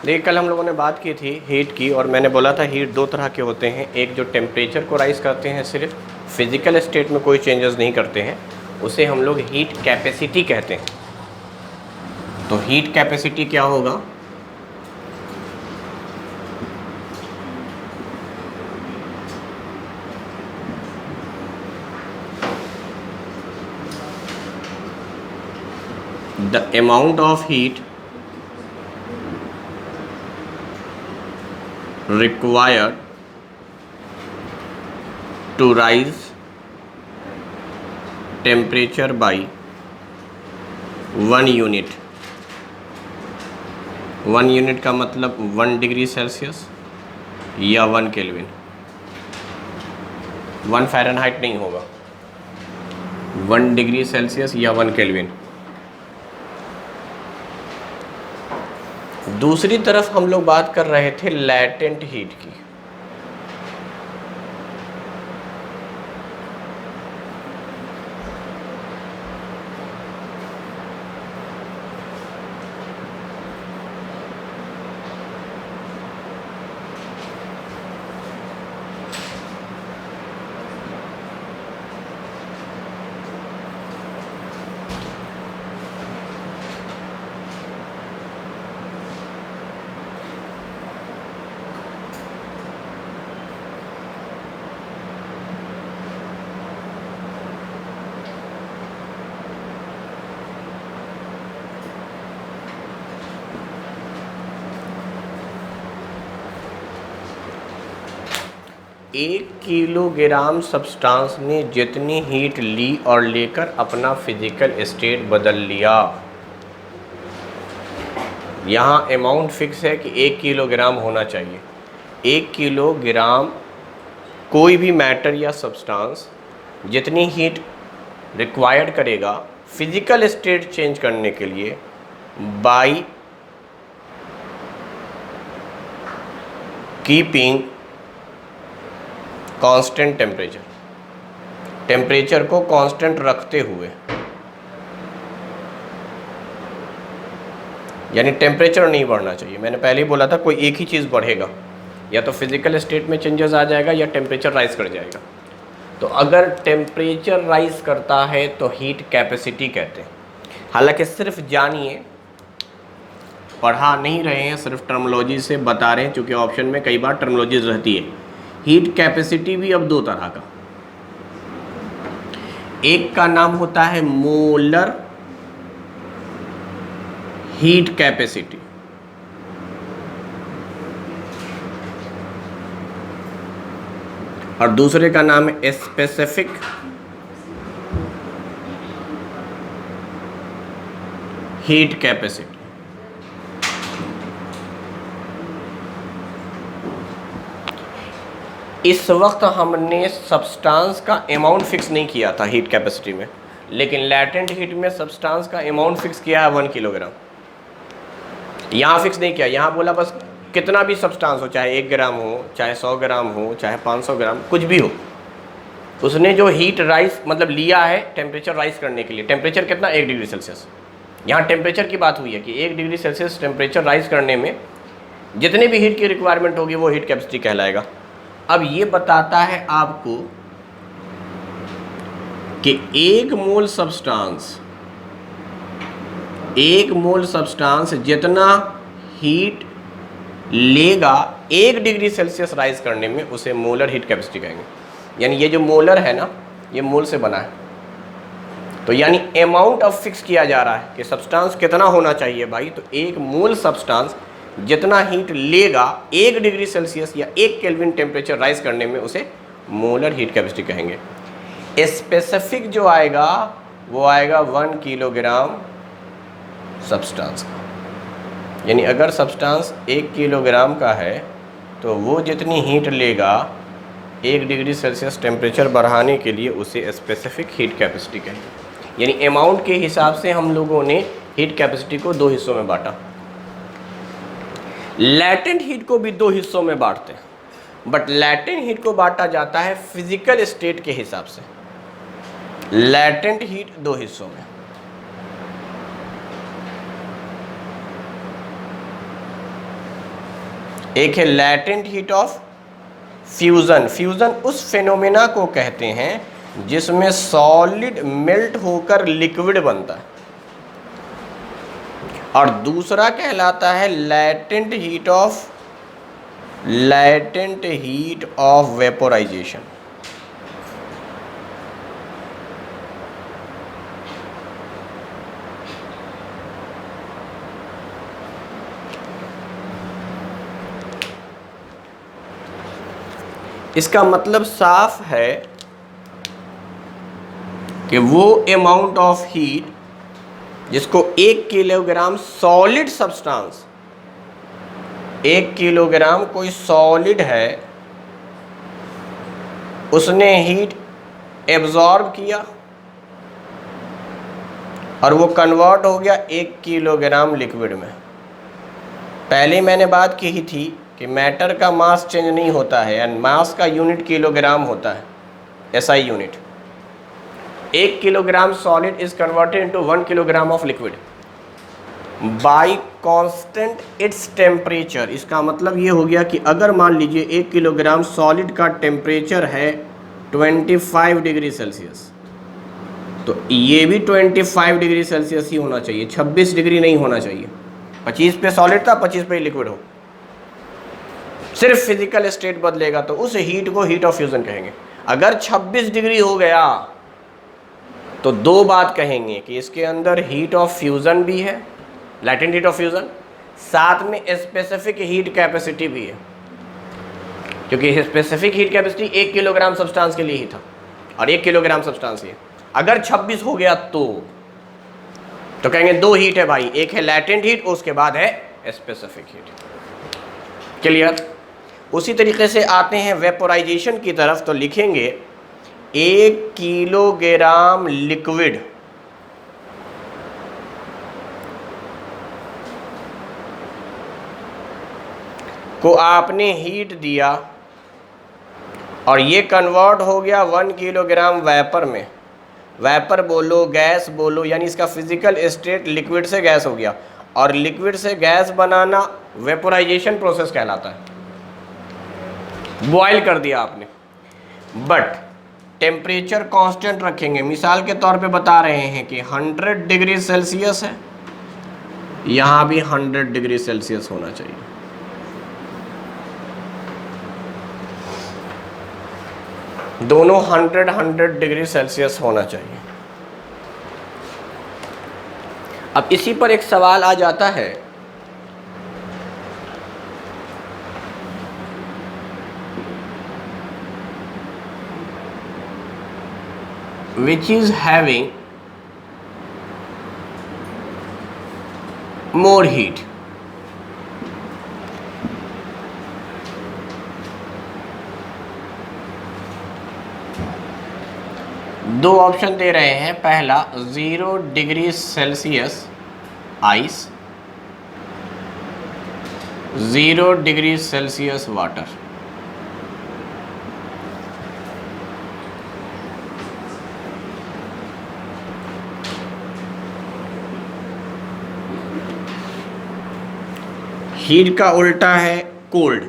देखिए कल हम लोगों ने बात की थी हीट की, और मैंने बोला था हीट दो तरह के होते हैं। एक जो टेम्परेचर को राइज करते हैं, सिर्फ फिजिकल स्टेट में कोई चेंजेस नहीं करते हैं, उसे हम लोग हीट कैपेसिटी कहते हैं। तो हीट कैपेसिटी क्या होगा? The amount of heat required to rise temperature by 1 unit। 1 unit का मतलब 1 डिग्री सेल्सियस या 1 केल्विन। 1 फ़ारेनहाइट नहीं होगा, 1 डिग्री सेल्सियस या 1 केल्विन। दूसरी तरफ हम लोग बात कर रहे थे लैटेंट हीट की। एक किलोग्राम सब्सटेंस ने जितनी हीट ली और लेकर अपना फिजिकल स्टेट बदल लिया। यहाँ अमाउंट फिक्स है कि 1 किलोग्राम होना चाहिए। 1 किलोग्राम कोई भी मैटर या सब्सटेंस जितनी हीट रिक्वायर्ड करेगा फिजिकल स्टेट चेंज करने के लिए by keeping constant temperature, temperature को कांस्टेंट रखते हुए, यानी टेम्परेचर नहीं बढ़ना चाहिए। मैंने पहले ही बोला था कोई एक ही चीज़ बढ़ेगा, या तो फिजिकल स्टेट में चेंजेस आ जाएगा या टेम्परेचर राइज कर जाएगा। तो अगर टेम्परेचर राइज करता है तो हीट कैपेसिटी कहते हैं। हालांकि सिर्फ जानिए, पढ़ा नहीं रहे हैं, सिर्फ टर्मोलॉजी से बता रहे हैं, क्योंकि ऑप्शन में कई बार टर्मोलॉजी रहती है। हीट कैपेसिटी भी अब दो तरह का, एक का नाम होता है मोलर हीट कैपेसिटी, और दूसरे का नाम है स्पेसिफिक हीट कैपेसिटी। इस वक्त हमने सब्सटेंस का अमाउंट फिक्स नहीं किया था हीट कैपेसिटी में, लेकिन लैटेंट हीट में सब्सटेंस का अमाउंट फिक्स किया है 1 किलोग्राम। यहाँ फिक्स नहीं किया, यहाँ बोला बस कितना भी सब्सटेंस हो, चाहे 1 ग्राम हो, चाहे 100 ग्राम हो, चाहे 500 ग्राम, कुछ भी हो, उसने जो हीट राइज मतलब लिया है टेम्परेचर राइज करने के लिए। टेम्परेचर कितना? 1 डिग्री सेल्सियस। यहाँ टेम्परेचर की बात हुई है कि 1 डिग्री सेल्सियस टेम्परेचर राइज करने में जितनी भी हीट की रिक्वायरमेंट होगी वो हीट कैपेसिटी कहलाएगा। अब ये बताता है आपको कि 1 मोल सब्सटेंस जितना हीट लेगा 1 डिग्री सेल्सियस राइज करने में, उसे मोलर हीट कैपेसिटी कहेंगे। यानी ये जो मोलर है ना, ये मोल से बना है। तो यानी अमाउंट अब फिक्स किया जा रहा है कि सब्सटेंस कितना होना चाहिए भाई। तो 1 मोल सब्सटेंस जितना हीट लेगा 1 डिग्री सेल्सियस या 1 केल्विन टेम्परेचर राइज करने में, उसे मोलर हीट कैपेसिटी कहेंगे। स्पेसिफिक जो आएगा वो आएगा 1 किलोग्राम सब्सटेंस का। यानी अगर सब्सटेंस 1 किलोग्राम का है तो वो जितनी हीट लेगा 1 डिग्री सेल्सियस टेम्परेचर बढ़ाने के लिए, उसे स्पेसिफिक हीट कैपेसिटी कहेंगे। यानी अमाउंट के हिसाब से हम लोगों ने हीट कैपेसिटी को 2 हिस्सों में बांटा। लैटेंट हीट को भी 2 हिस्सों में बांटते हैं, बट लैटेंट हीट को बांटा जाता है फिजिकल स्टेट के हिसाब से। लैटेंट हीट 2 हिस्सों में, एक है latent heat of fusion. Fusion उस फेनोमेना को कहते हैं जिसमें सॉलिड मेल्ट होकर लिक्विड बनता है, और दूसरा कहलाता है लैटेंट हीट ऑफ वेपोराइजेशन। इसका मतलब साफ है कि वो अमाउंट ऑफ हीट जिसको 1 किलोग्राम सॉलिड सब्सटेंस, 1 किलोग्राम कोई सॉलिड है, उसने हीट एब्जॉर्ब किया और वो कन्वर्ट हो गया 1 किलोग्राम लिक्विड में। पहले मैंने बात की ही थी कि मैटर का मास चेंज नहीं होता है, एंड मास का यूनिट किलोग्राम होता है, SI unit. 1 kilogram solid is converted into 1 kilogram of liquid bye constant its temperature. इसका मतलब ये हो गया कि अगर मान लीजिए 1 किलोग्राम सॉलिड का टेम्परेचर है 25 डिग्री सेल्सियस, तो ये भी 25 डिग्री सेल्सियस ही होना चाहिए, 26 डिग्री नहीं होना चाहिए। 25 पे सॉलिड था, 25 पे लिक्विड हो, सिर्फ फिजिकल स्टेट बदलेगा तो उस हीट को हीट ऑफ फ्यूजन कहेंगे। अगर 26 डिग्री हो गया तो दो बात कहेंगे कि इसके अंदर हीट ऑफ फ्यूजन भी है, लैटेंट हीट ऑफ फ्यूजन, साथ में स्पेसिफिक हीट कैपेसिटी भी है, क्योंकि specific heat capacity 1 kilogram substance के लिए ही था और 1 किलोग्राम सब्सटेंस ही है। अगर 26 हो गया तो कहेंगे दो हीट है भाई, एक है लैटेंट हीट, उसके बाद है स्पेसिफिक हीट। क्लियर? उसी तरीके से आते हैं वेपोराइजेशन की तरफ, तो लिखेंगे 1 किलोग्राम लिक्विड को आपने हीट दिया और ये कन्वर्ट हो गया 1 किलोग्राम वेपर में। वेपर बोलो, गैस बोलो, यानी इसका फिजिकल स्टेट लिक्विड से गैस हो गया, और लिक्विड से गैस बनाना वेपोराइजेशन प्रोसेस कहलाता है। बॉयल कर दिया आपने, बट टेम्परेचर कांस्टेंट रखेंगे। मिसाल के तौर पे बता रहे हैं कि 100 डिग्री सेल्सियस है, यहाँ भी 100 डिग्री सेल्सियस होना चाहिए। दोनों 100 डिग्री सेल्सियस होना चाहिए। अब इसी पर एक सवाल आ जाता है, which is having more heat? दो ऑप्शन दे रहे हैं। पहला 0 degree Celsius ice, 0 degree Celsius water. Heat का उल्टा है कोल्ड।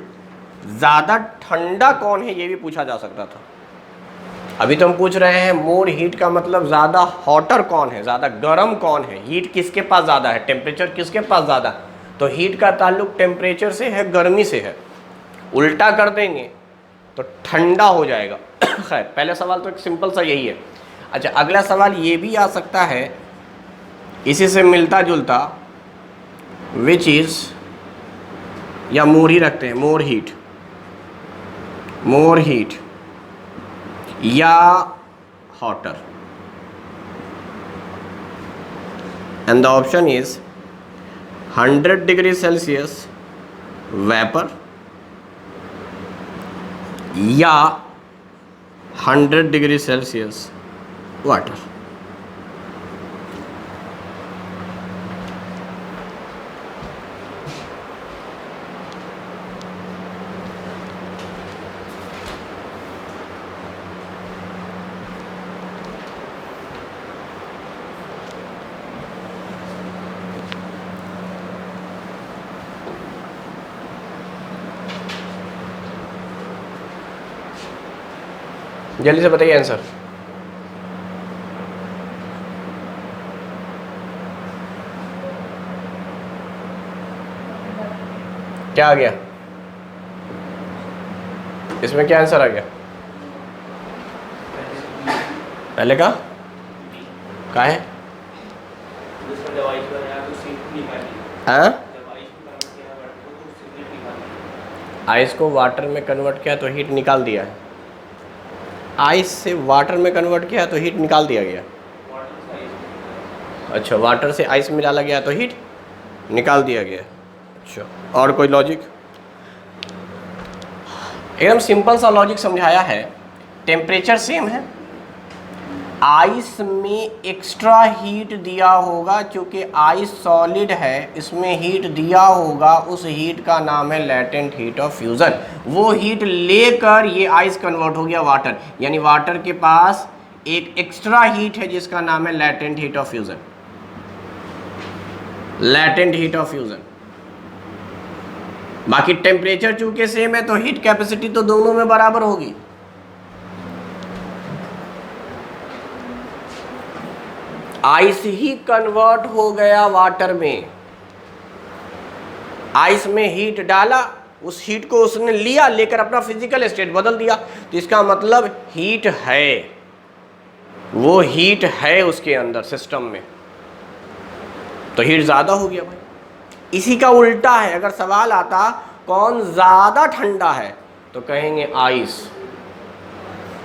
ज़्यादा ठंडा कौन है ये भी पूछा जा सकता था। अभी तो हम पूछ रहे हैं मोर हीट का मतलब ज़्यादा हॉटर कौन है, ज़्यादा गर्म कौन है, हीट किसके पास ज़्यादा है, टेम्परेचर किसके पास ज़्यादा। तो हीट का ताल्लुक टेम्परेचर से है, गर्मी से है। उल्टा कर देंगे तो ठंडा हो जाएगा। खैर, पहले सवाल तो एक सिंपल सा यही है। अच्छा, अगला सवाल ये भी आ सकता है इसी से मिलता जुलता, विच इज़, या मोर ही रखते हैं, मोर हीट या hotter, and the option is 100 degree Celsius vapour या 100 डिग्री सेल्सियस वाटर। जल्दी से बताइए आंसर। क्या आ गया इसमें, क्या आंसर आ गया? पहले का है हाँ, आइस को वाटर में कन्वर्ट किया तो हीट निकाल दिया है। आइस से वाटर में कन्वर्ट किया तो हीट निकाल दिया गया। अच्छा, वाटर से आइस में डाला गया तो हीट निकाल दिया गया। अच्छा, और कोई लॉजिक? एकदम सिंपल सा लॉजिक समझाया है। टेम्परेचर सेम है, आइस में एक्स्ट्रा हीट दिया होगा, क्योंकि आइस सॉलिड है, इसमें हीट दिया होगा, उस हीट का नाम है लैटेंट हीट ऑफ फ्यूज़न। वो हीट लेकर ये आइस कन्वर्ट हो गया वाटर, यानी वाटर के पास एक एक्स्ट्रा हीट है जिसका नाम है latent heat of fusion. Latent heat of fusion. बाकी टेम्परेचर चूंकि सेम है तो हीट कैपेसिटी तो दोनों में बराबर होगी। आइस ही कन्वर्ट हो गया वाटर में, आइस में हीट डाला, उस हीट को उसने लिया, लेकर अपना फिजिकल स्टेट बदल दिया, तो इसका मतलब हीट है, वो हीट है उसके अंदर सिस्टम में, तो हीट ज़्यादा हो गया भाई। इसी का उल्टा है, अगर सवाल आता कौन ज़्यादा ठंडा है तो कहेंगे आइस।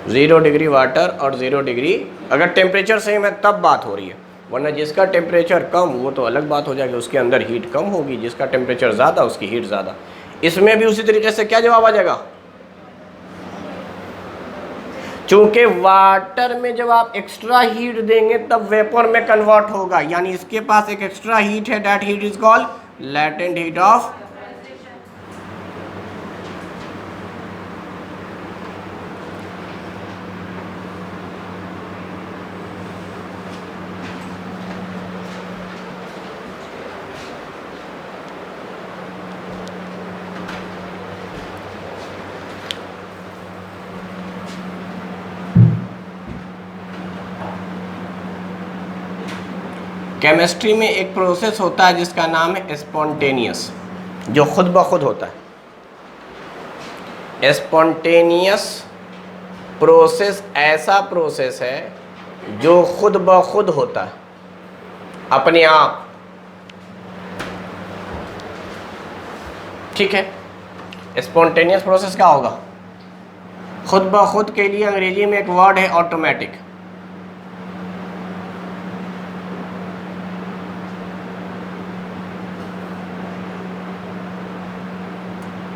0 डिग्री वाटर और 0 डिग्री, अगर टेम्परेचर सेम है तब बात हो रही है, वरना जिसका टेम्परेचर कम वो तो अलग बात हो जाएगी, उसके अंदर हीट कम होगी, जिसका टेम्परेचर ज़्यादा उसकी हीट ज़्यादा। इसमें भी उसी तरीके से क्या जवाब आ जाएगा? चूंकि वाटर में जब आप एक्स्ट्रा हीट देंगे तब वेपर में कन्वर्ट होगा, यानी इसके पास एक एक्स्ट्रा हीट है, that heat is called latent heat of. Chemistry में एक प्रोसेस होता है जिसका नाम है स्पॉन्टेनियस, जो खुद ब खुद होता है। स्पॉन्टेनियस प्रोसेस ऐसा प्रोसेस है जो खुद ब खुद होता है, अपने आप। ठीक है, स्पॉन्टेनियस प्रोसेस क्या होगा? खुद ब खुद के लिए अंग्रेजी में एक वर्ड है ऑटोमेटिक।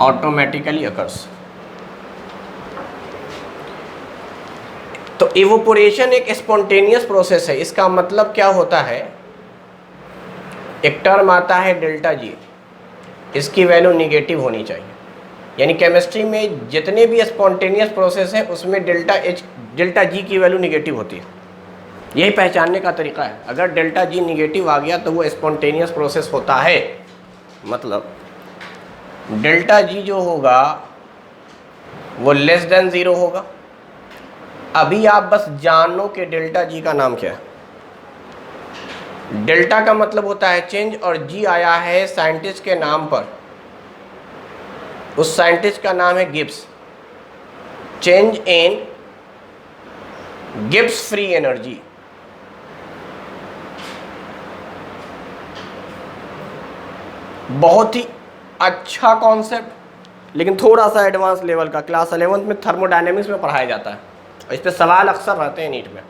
Automatically occurs. तो इवोपोरेशन एक स्पॉन्टेनियस प्रोसेस है। इसका मतलब क्या होता है, एक टर्म आता है डेल्टा जी, इसकी वैल्यू निगेटिव होनी चाहिए। यानी केमिस्ट्री में जितने भी स्पॉन्टेनियस प्रोसेस हैं उसमें डेल्टा जी की वैल्यू निगेटिव होती है। यही पहचानने का तरीका है, अगर डेल्टा जी निगेटिव आ गया तो वो स्पॉन्टेनियस प्रोसेस होता है। मतलब डेल्टा जी जो होगा वो लेस देन 0 होगा। अभी आप बस जानो कि डेल्टा जी का नाम क्या है। डेल्टा का मतलब होता है चेंज, और जी आया है साइंटिस्ट के नाम पर। उस साइंटिस्ट का नाम है Gibbs. Change in Gibbs free energy. बहुत ही अच्छा कॉन्सेप्ट, लेकिन थोड़ा सा एडवांस लेवल का। क्लास 11th में थर्मोडायनेमिक्स में पढ़ाया जाता है, इस पे सवाल अक्सर रहते हैं नीट में।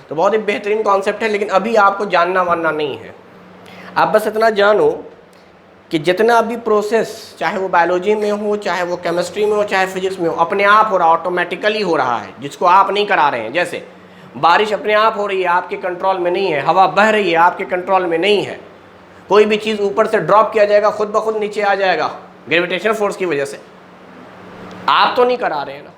तो बहुत ही बेहतरीन कॉन्सेप्ट है, लेकिन अभी आपको जानना वानना नहीं है। आप बस इतना जानो कि जितना भी प्रोसेस, चाहे वो बायोलॉजी में हो, चाहे वो केमिस्ट्री में हो, चाहे फिजिक्स में हो, अपने आप हो रहा, ऑटोमेटिकली हो रहा है, जिसको आप नहीं करा रहे हैं। जैसे बारिश अपने आप हो रही है, आपके कंट्रोल में नहीं है। हवा बह रही है, आपके कंट्रोल में नहीं है। कोई भी चीज़ ऊपर से ड्रॉप किया जाएगा, खुद ब खुद नीचे आ जाएगा ग्रेविटेशनल फोर्स की वजह से। आप तो नहीं करा रहे हैं ना,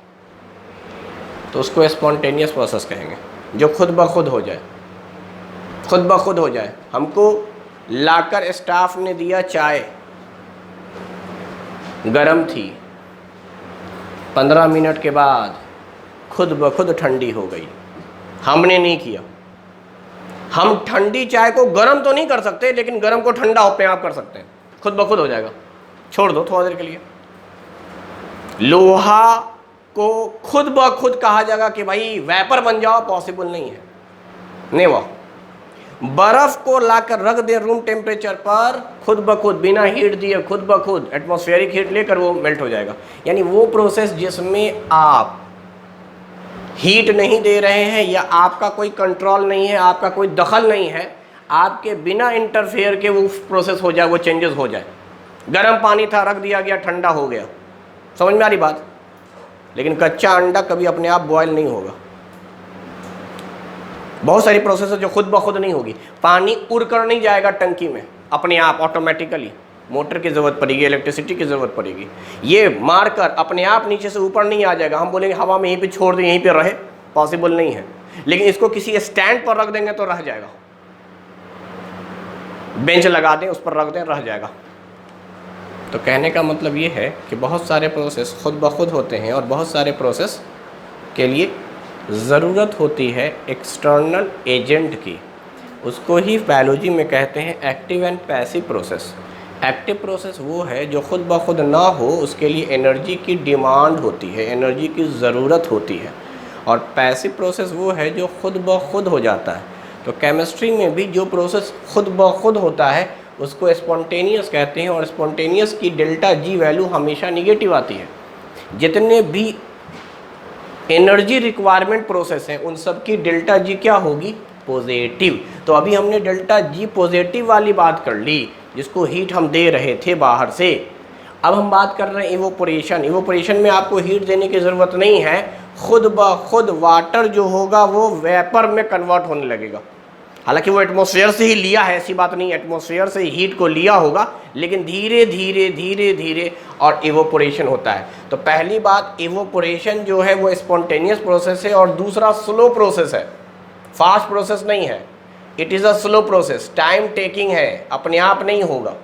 तो उसको स्पॉन्टेनियस प्रोसेस कहेंगे, जो खुद ब खुद हो जाए। खुद ब खुद हो जाए। हमको लाकर स्टाफ ने दिया चाय, गरम थी, 15 मिनट के बाद खुद ब खुद ठंडी हो गई। हमने नहीं किया। हम ठंडी चाय को गर्म तो नहीं कर सकते, लेकिन गर्म को ठंडा अपने आप कर सकते हैं, खुद ब खुद हो जाएगा। छोड़ दो थोड़ा देर के लिए। लोहा को खुद ब खुद कहा जाएगा कि भाई वेपर बन जाओ, पॉसिबल नहीं है, नहीं वो। बर्फ को लाकर रख दे रूम टेम्परेचर पर, खुद ब खुद बिना हीट दिए खुद ब खुद एटमॉस्फेरिक हीट लेकर वो मेल्ट हो जाएगा। यानी वो प्रोसेस जिसमें आप हीट नहीं दे रहे हैं या आपका कोई कंट्रोल नहीं है, आपका कोई दखल नहीं है, आपके बिना इंटरफेयर के वो प्रोसेस हो जाए, वो चेंजेस हो जाए। गर्म पानी था, रख दिया गया, ठंडा हो गया। समझ में आ रही बात? लेकिन कच्चा अंडा कभी अपने आप बॉयल नहीं होगा। बहुत सारी प्रोसेस है जो खुद ब खुद नहीं होगी। पानी उड़कर नहीं जाएगा टंकी में अपने आप, ऑटोमेटिकली मोटर की ज़रूरत पड़ेगी, इलेक्ट्रिसिटी की ज़रूरत पड़ेगी। ये मारकर अपने आप नीचे से ऊपर नहीं आ जाएगा। हम बोलेंगे हवा में यहीं पे छोड़ दें, यहीं पे रहे, पॉसिबल नहीं है। लेकिन इसको किसी स्टैंड पर रख देंगे तो रह जाएगा। बेंच लगा दें, उस पर रख दें, रह जाएगा। तो कहने का मतलब ये है कि बहुत सारे प्रोसेस खुद ब खुद होते हैं और बहुत सारे प्रोसेस के लिए ज़रूरत होती है एक्सटर्नल एजेंट की। उसको ही बायोलॉजी में कहते हैं active and passive process. Active process वो है जो खुद ब खुद ना हो, उसके लिए एनर्जी की डिमांड होती है, एनर्जी की ज़रूरत होती है। और पैसिव प्रोसेस वो है जो खुद ब खुद हो जाता है। तो केमिस्ट्री में भी जो प्रोसेस खुद ब खुद होता है उसको स्पॉन्टेनियस कहते हैं। और स्पॉन्टेनियस की डेल्टा जी वैल्यू हमेशा निगेटिव आती है। जितने भी एनर्जी रिक्वायरमेंट प्रोसेस हैं उन सब की डेल्टा जी क्या होगी? पॉजिटिव। तो अभी हमने डेल्टा जी पॉजिटिव वाली बात कर ली, जिसको हीट हम दे रहे थे बाहर से। अब हम बात कर रहे हैं इवोपोरेशन। इवोपोरेशन में आपको हीट देने की ज़रूरत नहीं है, खुद ब खुद वाटर जो होगा वो वेपर में कन्वर्ट होने लगेगा। हालांकि वो एटमॉस्फेयर से ही लिया है, ऐसी बात नहीं, एटमॉस्फेयर से ही हीट को लिया होगा, लेकिन धीरे धीरे धीरे धीरे और इवोपोरेशन होता है। तो पहली बात, इवोपोरेशन जो है वो स्पॉन्टेनियस प्रोसेस है और दूसरा स्लो प्रोसेस है, फास्ट प्रोसेस नहीं है। It is a slow process, time taking है, अपने आप नहीं होगा।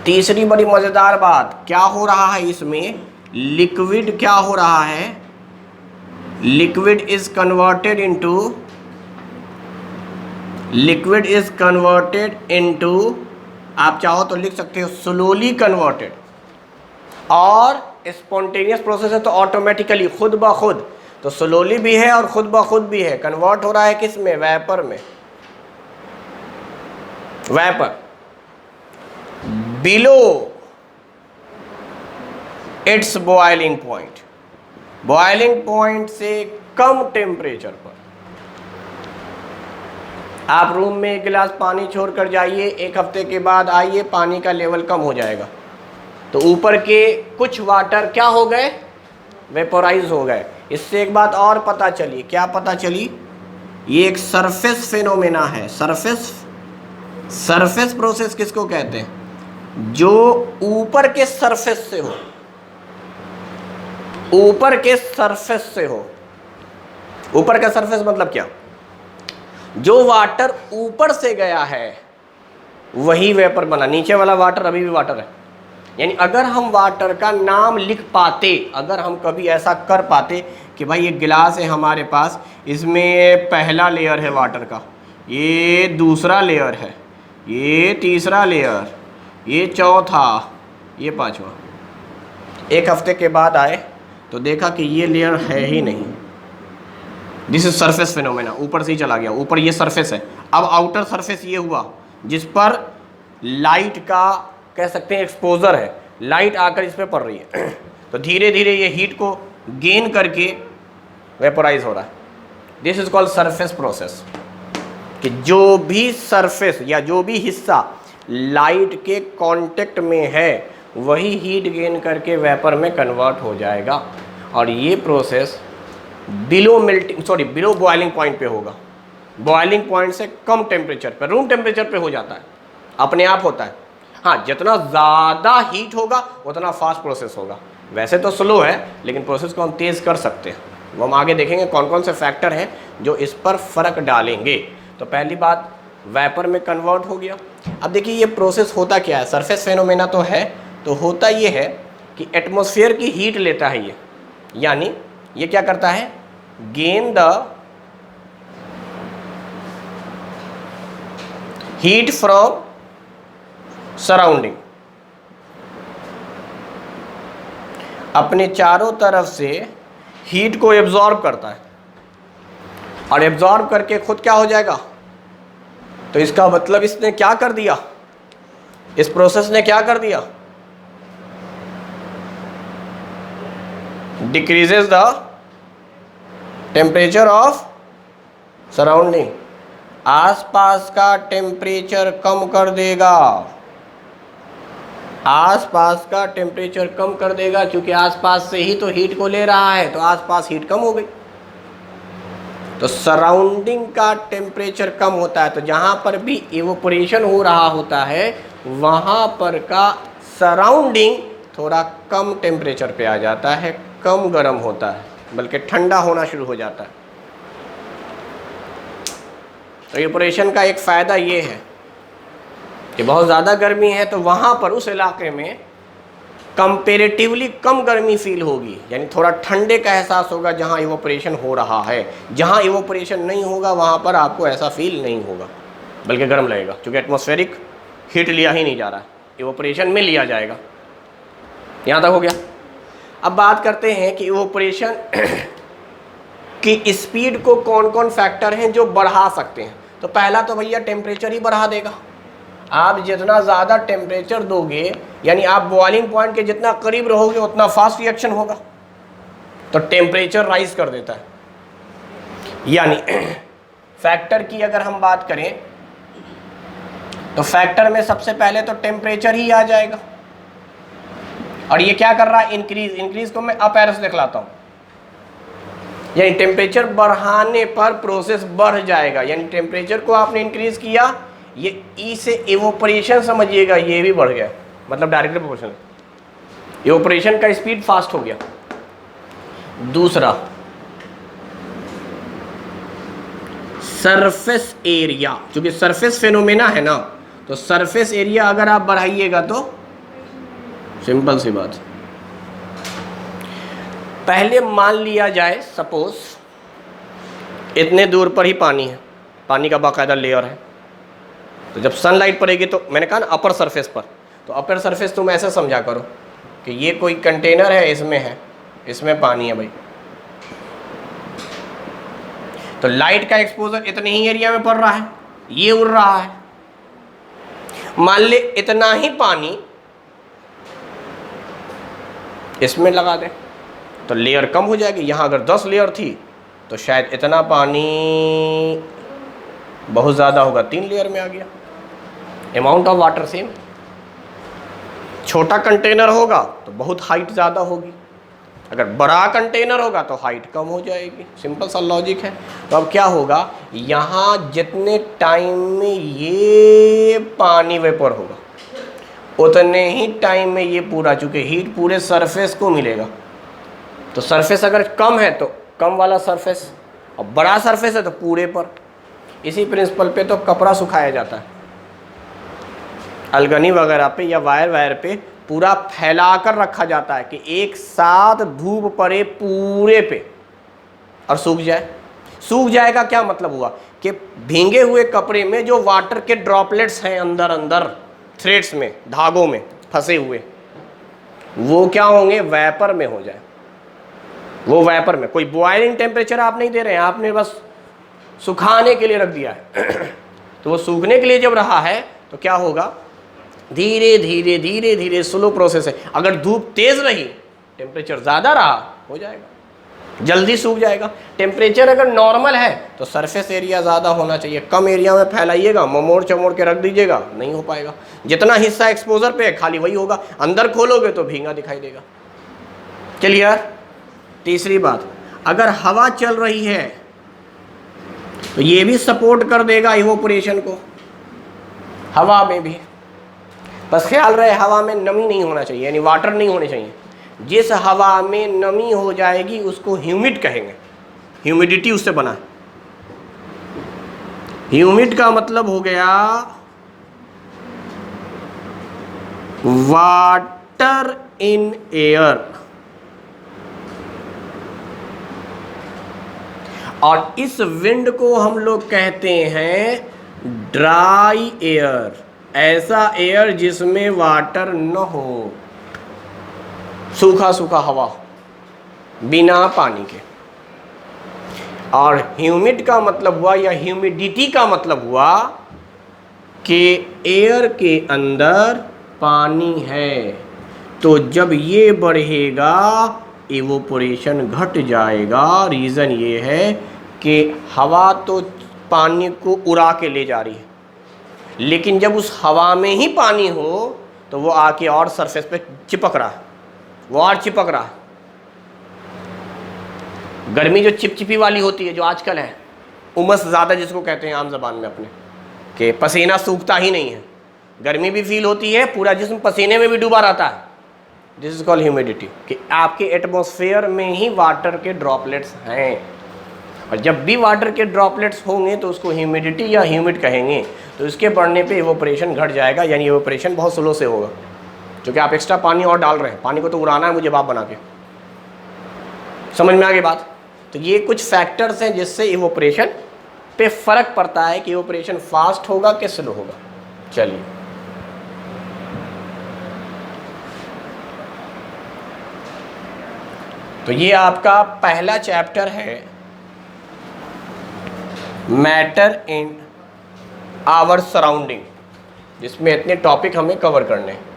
तीसरी बड़ी मज़ेदार बात क्या हो रहा है इसमें, लिक्विड क्या हो रहा है, लिक्विड इज कन्वर्टेड इनटू आप चाहो तो लिख सकते हो स्लोली कन्वर्टेड। और स्पॉन्टेनियस प्रोसेस है तो ऑटोमेटिकली खुद ब खुद, तो स्लोली भी है और खुद ब खुद भी है। कन्वर्ट हो रहा है किस में? वेपर में। Vapour below it's boiling point, boiling point से कम टेम्परेचर पर आप रूम में 1 गिलास पानी छोड़कर जाइए, 1 हफ्ते के बाद आइए, पानी का लेवल कम हो जाएगा। तो ऊपर के कुछ वाटर क्या हो गए? वेपोराइज हो गए। इससे एक बात और पता चली, क्या पता चली? ये एक सरफेस फिनोमेना है। सरफेस प्रोसेस किसको कहते हैं? जो ऊपर के सरफेस से हो, ऊपर के सरफेस से हो। ऊपर का सरफेस मतलब क्या? जो वाटर ऊपर से गया है वही वेपर बना, नीचे वाला वाटर अभी भी वाटर है। यानी अगर हम वाटर का नाम लिख पाते, अगर हम कभी ऐसा कर पाते कि भाई ये गिलास है हमारे पास, इसमें पहला लेयर है वाटर का, ये दूसरा लेयर है, ये तीसरा लेयर, ये चौथा, ये पांचवा। 1 हफ्ते के बाद आए तो देखा कि ये लेयर है ही नहीं। दिस इज सरफेस फिनोमेना, ऊपर से ही चला गया, ऊपर ये सरफेस है। अब आउटर सरफेस ये हुआ जिस पर लाइट का कह सकते हैं एक्सपोजर है, लाइट आकर इस पर पड़ रही है। तो धीरे धीरे ये हीट को गेन करके वेपोराइज हो रहा है। This is called surface process. कि जो भी सरफेस या जो भी हिस्सा लाइट के कांटेक्ट में है वही हीट गेन करके वेपर में कन्वर्ट हो जाएगा। और ये प्रोसेस बिलो बॉइलिंग पॉइंट पे होगा। बॉइलिंग पॉइंट से कम टेम्परेचर पे, रूम टेम्परेचर पे हो जाता है, अपने आप होता है। हाँ, जितना ज़्यादा हीट होगा उतना फास्ट प्रोसेस होगा। वैसे तो स्लो है लेकिन प्रोसेस को हम तेज़ कर सकते हैं। वो हम आगे देखेंगे कौन कौन से फैक्टर हैं जो इस पर फ़र्क डालेंगे। तो पहली बात, वेपर में कन्वर्ट हो गया। अब देखिए ये प्रोसेस होता क्या है, सरफेस फेनोमेना तो है, तो होता ये है कि एटमॉस्फेयर की हीट लेता है ये, यानी ये क्या करता है, gain the heat from surrounding, अपने चारों तरफ से हीट को एब्जॉर्ब करता है और एब्जॉर्ब करके खुद क्या हो जाएगा। तो इसका मतलब इसने क्या कर दिया, इस प्रोसेस ने क्या कर दिया, decreases the temperature of surrounding, आसपास का टेम्परेचर कम कर देगा, आसपास का टेम्परेचर कम कर देगा, क्योंकि आसपास से ही तो हीट को ले रहा है, तो आसपास हीट कम हो गई। तो सराउंडिंग का टेम्परेचर कम होता है, तो जहाँ पर भी इवोपोरेशन हो रहा होता है वहाँ पर का सराउंडिंग थोड़ा कम टेम्परेचर पे आ जाता है, कम गर्म होता है, बल्कि ठंडा होना शुरू हो जाता है। तो इवोपोरेशन का एक फ़ायदा ये है कि बहुत ज़्यादा गर्मी है तो वहाँ पर उस इलाके में कंपेरेटिवली कम गर्मी फील होगी, यानी थोड़ा ठंडे का एहसास होगा जहाँ इवोपोरेशन हो रहा है। जहाँ इवोपोरेशन नहीं होगा वहाँ पर आपको ऐसा फील नहीं होगा, बल्कि गर्म लगेगा, क्योंकि एटमॉस्फेरिक हीट लिया ही नहीं जा रहा है, इवोपोरेशन में लिया जाएगा। यहाँ तक हो गया। अब बात करते हैं कि इवोपोरेशन की स्पीड को कौन कौन फैक्टर हैं जो बढ़ा सकते हैं। तो पहला तो भैया टेम्परेचर ही बढ़ा देगा। आप जितना ज़्यादा टेम्परेचर दोगे, यानी आप बॉइलिंग पॉइंट के जितना करीब रहोगे उतना फास्ट रिएक्शन होगा, तो टेम्परेचर राइज कर देता है। यानी फैक्टर की अगर हम बात करें तो फैक्टर में सबसे पहले तो टेम्परेचर ही आ जाएगा, और ये क्या कर रहा है, इंक्रीज को मैं अप एरो से दिखलाता हूँ, यानी टेम्परेचर बढ़ाने पर प्रोसेस बढ़ जाएगा। यानी टेम्परेचर को आपने इंक्रीज किया, ये ई से इवोपरेशन समझिएगा, ये भी बढ़ गया, मतलब डायरेक्टली प्रोपोर्शनल, इवोपरेशन का स्पीड फास्ट हो गया। दूसरा, सरफेस एरिया, क्योंकि सरफेस फेनोमेना है ना, तो सरफेस एरिया अगर आप बढ़ाइएगा तो सिंपल सी बात, पहले मान लिया जाए सपोज इतने दूर पर ही पानी है, पानी का बाकायदा लेयर है, तो जब सनलाइट पड़ेगी तो मैंने कहा ना अपर सरफेस पर, तो अपर सरफेस तुम ऐसा समझा करो कि ये कोई कंटेनर है, इसमें पानी है भाई, तो लाइट का एक्सपोजर इतने ही एरिया में पड़ रहा है, ये उड़ रहा है। मान ले इतना ही पानी इसमें लगा दे तो लेयर कम हो जाएगी। यहाँ अगर 10 लेयर थी तो शायद इतना पानी बहुत ज़्यादा होगा, 3 लेयर में आ गया। Amount of water same. छोटा कंटेनर होगा तो बहुत हाइट ज़्यादा होगी, अगर बड़ा कंटेनर होगा तो हाइट कम हो जाएगी। सिंपल सा लॉजिक है। तो अब क्या होगा, यहाँ जितने टाइम में ये पानी वेपर होगा उतने ही टाइम में ये पूरा, चूँकि हीट पूरे सरफेस को मिलेगा, तो सरफेस अगर कम है तो कम वाला सरफेस, और बड़ा सरफेस है तो पूरे पर। इसी प्रिंसिपल पे तो कपड़ा सुखाया जाता है, अलगनी वगैरह पे या वायर पे पूरा फैला कर रखा जाता है कि एक साथ धूप पड़े पूरे पे और सूख जाए। सूख जाएगा क्या मतलब हुआ कि भींगे हुए कपड़े में जो वाटर के ड्रॉपलेट्स हैं अंदर थ्रेड्स में, धागों में फंसे हुए, वो क्या होंगे, वेपर में हो जाए। वो वेपर में, कोई बॉइलिंग टेम्परेचर आप नहीं दे रहे हैं, आपने बस सुखाने के लिए रख दिया है तो वो सूखने के लिए जब रहा है तो क्या होगा, धीरे धीरे स्लो प्रोसेस है। अगर धूप तेज रही, टेम्परेचर ज़्यादा रहा, हो जाएगा, जल्दी सूख जाएगा। टेम्परेचर अगर नॉर्मल है तो सरफेस एरिया ज़्यादा होना चाहिए, कम एरिया में फैलाइएगा, मोड़ चमोड़ के रख दीजिएगा, नहीं हो पाएगा। जितना हिस्सा एक्सपोजर पे है खाली वही होगा, अंदर खोलोगे तो भींगा दिखाई देगा। क्लियर। तीसरी बात, अगर हवा चल रही है तो ये भी सपोर्ट कर देगा इवोपोरेशन को, हवा में भी। बस ख्याल रहे हवा में नमी नहीं होना चाहिए, यानी वाटर नहीं होने चाहिए। जिस हवा में नमी हो जाएगी उसको ह्यूमिड कहेंगे, ह्यूमिडिटी उससे बना है। ह्यूमिड का मतलब हो गया वाटर इन एयर, और इस विंड को हम लोग कहते हैं ड्राई एयर, ऐसा एयर जिसमें वाटर न हो, सूखा सूखा हवा बिना पानी के। और ह्यूमिड का मतलब हुआ, या ह्यूमिडिटी का मतलब हुआ कि एयर के अंदर पानी है, तो जब ये बढ़ेगा इवोपोरेशन घट जाएगा। रीज़न ये है कि हवा तो पानी को उड़ा के ले जा रही है, लेकिन जब उस हवा में ही पानी हो तो वो आके और सरफेस पे चिपक रहा है, वो और चिपक रहा है। गर्मी जो चिपचिपी वाली होती है, जो आजकल है, उमस ज़्यादा जिसको कहते हैं आम ज़बान में अपने, कि पसीना सूखता ही नहीं है, गर्मी भी फील होती है, पूरा जिस्म पसीने में भी डूबा रहता है। दिस इज कॉल्ड ह्यूमिडिटी, कि आपके एटमॉस्फेयर में ही वाटर के ड्रॉपलेट्स हैं, और जब भी वाटर के ड्रॉपलेट्स होंगे तो उसको ह्यूमिडिटी या ह्यूमिड कहेंगे। तो इसके बढ़ने पे इवोपरेशन घट जाएगा, यानी इवोपरेशन बहुत स्लो से होगा, क्योंकि आप एक्स्ट्रा पानी और डाल रहे हैं, पानी को तो उड़ाना है मुझे भाप बना के। समझ में आ गई बात? तो ये कुछ फैक्टर्स हैं जिससे इवोपरेशन पे फर्क पड़ता है कि इवोपरेशन फास्ट होगा कि स्लो होगा। चलिए, तो ये आपका पहला चैप्टर है, मैटर इन आवर सराउंडिंग, जिसमें इतने टॉपिक हमें कवर करने हैं।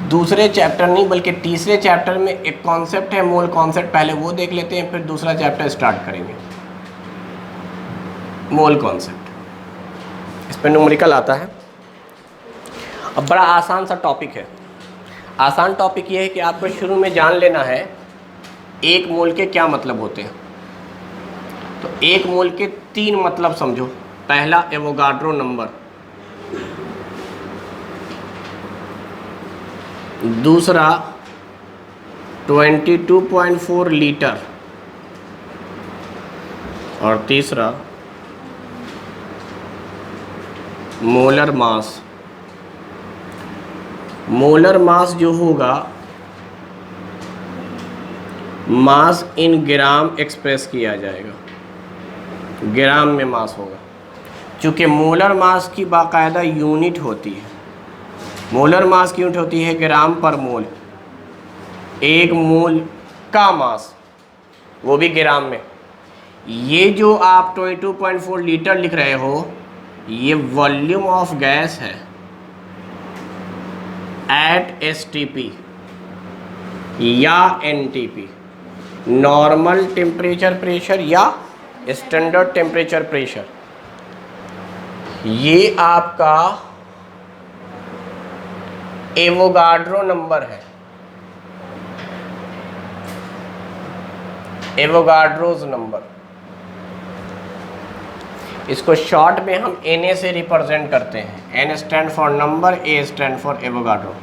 दूसरे चैप्टर नहीं बल्कि तीसरे चैप्टर में एक कॉन्सेप्ट है, मोल कॉन्सेप्ट, पहले वो देख लेते हैं, फिर दूसरा चैप्टर स्टार्ट करेंगे। मोल कॉन्सेप्ट, इस पर न्यूमेरिकल आता है। अब बड़ा आसान सा टॉपिक है। आसान टॉपिक ये है कि आपको शुरू में जान लेना है एक मोल के क्या मतलब होते हैं। तो एक मोल के 3 मतलब समझो। पहला एवोगाड्रो नंबर, दूसरा 22.4 लीटर, और तीसरा मोलर मास। मोलर मास जो होगा, मास इन ग्राम एक्सप्रेस किया जाएगा, ग्राम में मास होगा, क्योंकि मोलर मास की बाकायदा यूनिट होती है। मोलर मास की यूनिट होती है ग्राम पर मोल। एक मोल का मास, वो भी ग्राम में। ये जो आप 22.4 लीटर लिख रहे हो, ये वॉल्यूम ऑफ गैस है एट एसटीपी या एनटीपी, नॉर्मल टेम्परेचर प्रेशर या स्टैंडर्ड टेम्परेचर प्रेशर। ये आपका एवोगाड्रो नंबर है, एवोगाड्रोज नंबर। इसको शॉर्ट में हम Na से रिप्रेजेंट करते हैं। N stand for number, A stand for Avogadro.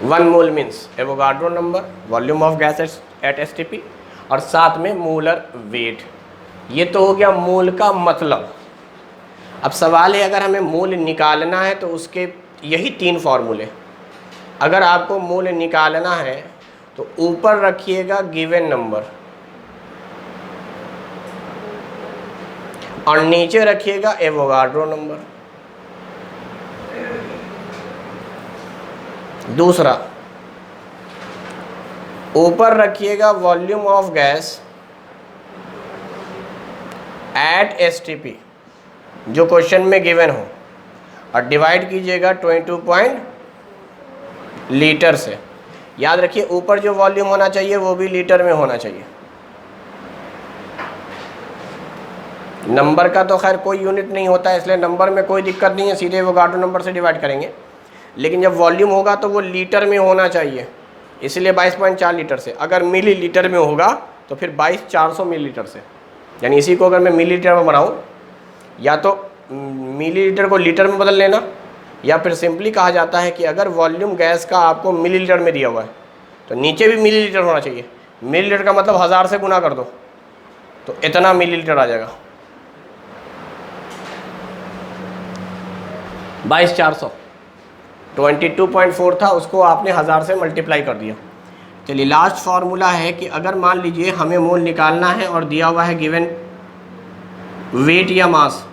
1 mole means Avogadro number, volume of gas at STP, और साथ में मोलर वेट। ये तो हो गया मोल का मतलब। अब सवाल है, अगर हमें मोल निकालना है तो उसके यही 3 फॉर्मूले। अगर आपको मोल निकालना है तो ऊपर रखिएगा गिवन नंबर और नीचे रखिएगा एवोगाड्रो नंबर। दूसरा, ऊपर रखिएगा volume of gas at STP, जो क्वेश्चन में गिवन हो, और डिवाइड कीजिएगा 22 लीटर से। याद रखिए, ऊपर जो वॉल्यूम होना चाहिए वो भी लीटर में होना चाहिए। नंबर का तो खैर कोई यूनिट नहीं होता है, इसलिए नंबर में कोई दिक्कत नहीं है, सीधे एवोगाड्रो नंबर से डिवाइड करेंगे। लेकिन जब वॉल्यूम होगा तो वो लीटर में होना चाहिए, इसलिए 22.4 लीटर से। अगर मिली लीटर में होगा तो फिर 22,400 मिलीलीटर से। यानी इसी को अगर मैं मिलीलीटर में बनाऊँ, या तो मिलीलीटर को लीटर में बदल लेना, या फिर सिंपली कहा जाता है कि अगर वॉल्यूम गैस का आपको मिलीलीटर में दिया हुआ है तो नीचे भी मिलीलीटर होना चाहिए। मिलीलीटर का मतलब 1000 से गुना कर दो तो इतना मिलीलीटर आ जाएगा, 22,400। 22.4 था, उसको आपने 1000 से मल्टीप्लाई कर दिया। चलिए लास्ट फार्मूला है कि अगर मान लीजिए हमें मोल निकालना है और दिया हुआ है गिवन वेट या मास,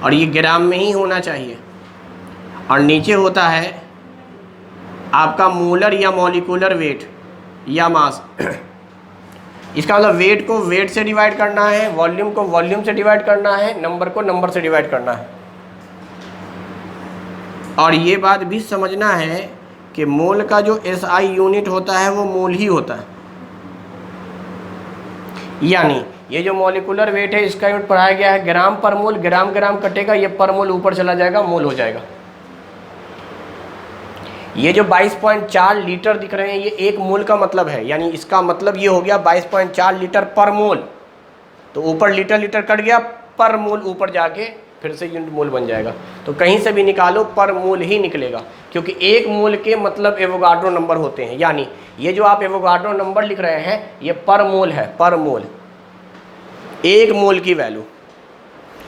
और ये ग्राम में ही होना चाहिए, और नीचे होता है आपका मोलर या मॉलिक्यूलर वेट या मास। इसका मतलब वेट को वेट से डिवाइड करना है, वॉल्यूम को वॉल्यूम से डिवाइड करना है, नंबर को नंबर से डिवाइड करना है। और ये बात भी समझना है कि मोल का जो SI यूनिट होता है वो मोल ही होता है। यानी ये जो मॉलिक्यूलर वेट है इसका यूनिट पढ़ाया गया है ग्राम पर मोल, ग्राम ग्राम कटेगा, ये पर मोल ऊपर चला जाएगा, मोल हो जाएगा। ये जो 22.4 लीटर दिख रहे हैं ये एक मोल का मतलब है, यानी इसका मतलब ये हो गया 22.4 लीटर पर मोल। तो ऊपर लीटर लीटर कट गया, पर मोल ऊपर जाके फिर से यूनिट मोल बन जाएगा। तो कहीं से भी निकालो पर मोल ही निकलेगा, क्योंकि एक मोल के मतलब एवोगाड्रो नंबर होते हैं। यानी ये जो आप एवोगाड्रो नंबर लिख रहे हैं ये पर मोल है, पर मोल, एक मोल की वैल्यू।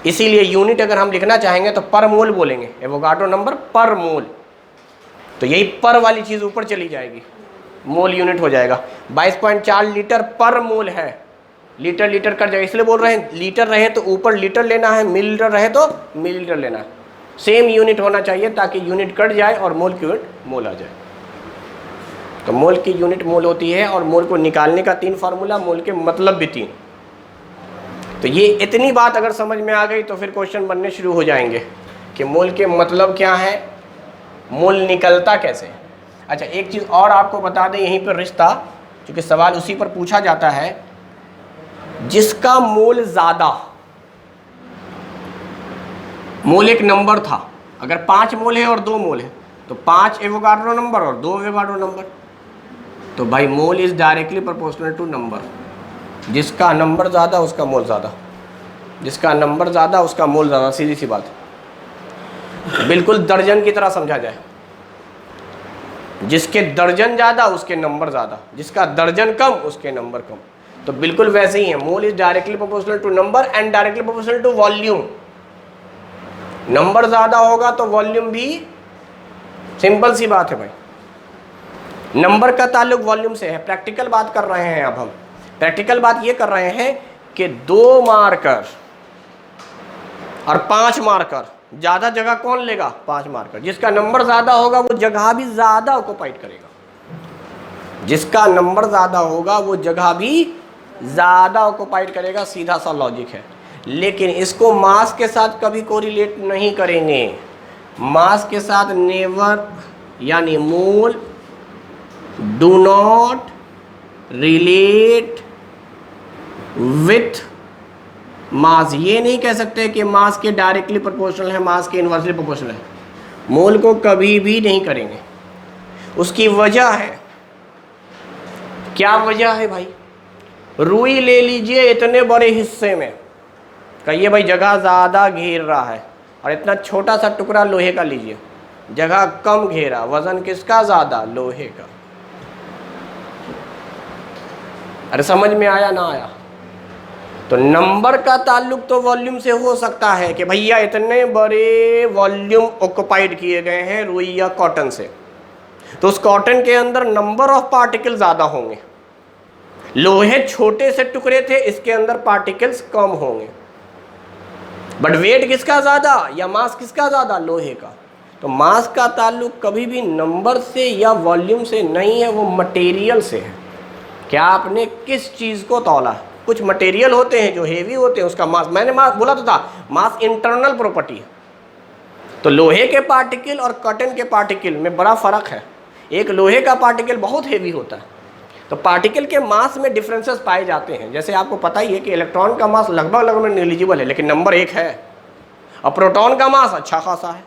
इसीलिए यूनिट अगर हम लिखना चाहेंगे तो पर मोल बोलेंगे, एवोगाड्रो नंबर पर मोल। तो यही पर वाली चीज़ ऊपर चली जाएगी, मोल यूनिट हो जाएगा। 22.4 लीटर पर मोल है, लीटर लीटर कट जाएगा, इसलिए बोल रहे हैं लीटर रहे तो ऊपर लीटर लेना है, मिलीलीटर रहे तो मिलीलीटर लेना है। सेम यूनिट होना चाहिए ताकि यूनिट कट जाए और मोल की यूनिट मोल आ जाए। तो मोल की यूनिट मोल होती है, और मोल को निकालने का 3 फार्मूला, मोल के मतलब भी 3। तो ये इतनी बात अगर समझ में आ गई तो फिर क्वेश्चन बनने शुरू हो जाएंगे कि मोल के मतलब क्या है, मोल निकलता कैसे। अच्छा एक चीज़ और आपको बता दें यहीं पर रिश्ता, क्योंकि सवाल उसी पर पूछा जाता है, जिसका मोल ज़्यादा, मोल एक नंबर था, अगर 5 मोल है और 2 मोल है तो 5 एवोगाड्रो नंबर और 2 एवोगाड्रो नंबर, तो भाई mole is directly proportional to number. जिसका नंबर ज़्यादा उसका मोल ज़्यादा, जिसका नंबर ज़्यादा उसका मोल ज़्यादा, सीधी सी बात, बिल्कुल दर्जन की तरह समझा जाए। जिसके दर्जन ज़्यादा उसके नंबर ज़्यादा, जिसका दर्जन कम उसके नंबर कम। तो बिल्कुल वैसे ही है, mole is directly proportional to number and directly proportional to volume. Number ज़्यादा होगा तो वॉल्यूम भी, सिंपल सी बात है भाई। नंबर का ताल्लुक वॉल्यूम से है। प्रैक्टिकल बात कर रहे हैं अब हम, प्रैक्टिकल बात ये कर रहे हैं कि 2 मार्कर और 5 मार्कर, ज़्यादा जगह कौन लेगा, 5 मार्कर। जिसका नंबर ज़्यादा होगा वो जगह भी ज़्यादा ऑक्युपाइड करेगा, जिसका नंबर ज़्यादा होगा वो जगह भी ज़्यादा ऑक्युपाइड करेगा, सीधा सा लॉजिक है। लेकिन इसको मास के साथ कभी कोरिलेट नहीं करेंगे, मास के साथ नेवर, यानी mole do not relate with mass. ये नहीं कह सकते कि मास के डायरेक्टली प्रोपोर्शनल है, मास के इन्वर्सली प्रोपोर्शनल है, मोल को कभी भी नहीं करेंगे। उसकी वजह है, क्या वजह है भाई, रुई ले लीजिए इतने बड़े हिस्से में, कहिए भाई जगह ज़्यादा घेर रहा है, और इतना छोटा सा टुकड़ा लोहे का लीजिए, जगह कम घेरा, वजन किसका ज़्यादा, लोहे का। अरे समझ में आया ना आया। तो नंबर का ताल्लुक तो वॉल्यूम से हो सकता है कि भैया इतने बड़े वॉल्यूम ऑक्युपाइड किए गए हैं रुई या कॉटन से, तो उस कॉटन के अंदर नंबर ऑफ पार्टिकल ज़्यादा होंगे। लोहे छोटे से टुकड़े थे, इसके अंदर पार्टिकल्स कम होंगे। बट वेट किसका ज़्यादा या मास किसका ज़्यादा, लोहे का। तो मास का ताल्लुक कभी भी नंबर से या वॉल्यूम से नहीं है, वो मटेरियल से है। क्या आपने किस चीज़ को तौला है। कुछ मटेरियल होते हैं जो हेवी होते हैं, उसका मास, मैंने मास बोला तो था, मास इंटरनल प्रॉपर्टी है। तो लोहे के पार्टिकल और कॉटन के पार्टिकल में बड़ा फ़र्क है। एक लोहे का पार्टिकल बहुत हेवी होता है, तो पार्टिकल के मास में डिफरेंसेस पाए जाते हैं। जैसे आपको पता ही है कि इलेक्ट्रॉन का मास लगभग नेग्लिजिबल है, लेकिन नंबर 1 है, और प्रोटॉन का मास अच्छा खासा है।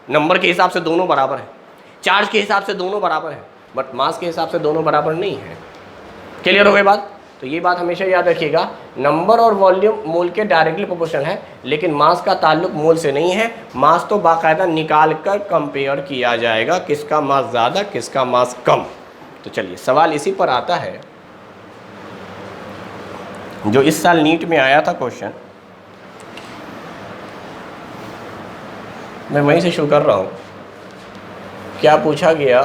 नंबर के हिसाब से दोनों बराबर है, चार्ज के हिसाब से दोनों बराबर है, बट मास के हिसाब से दोनों बराबर नहीं है। क्लियर हो गई बात। तो ये बात हमेशा याद रखिएगा, नंबर और वॉल्यूम मोल के डायरेक्टली प्रोपोर्शनल है, लेकिन मास का ताल्लुक मोल से नहीं है। मास तो बाकायदा निकाल कर कंपेयर किया जाएगा, किसका मास ज़्यादा किसका मास कम। तो चलिए सवाल इसी पर आता है जो इस साल नीट में आया था क्वेश्चन, मैं वहीं से शुरू कर रहा हूँ। क्या पूछा गया,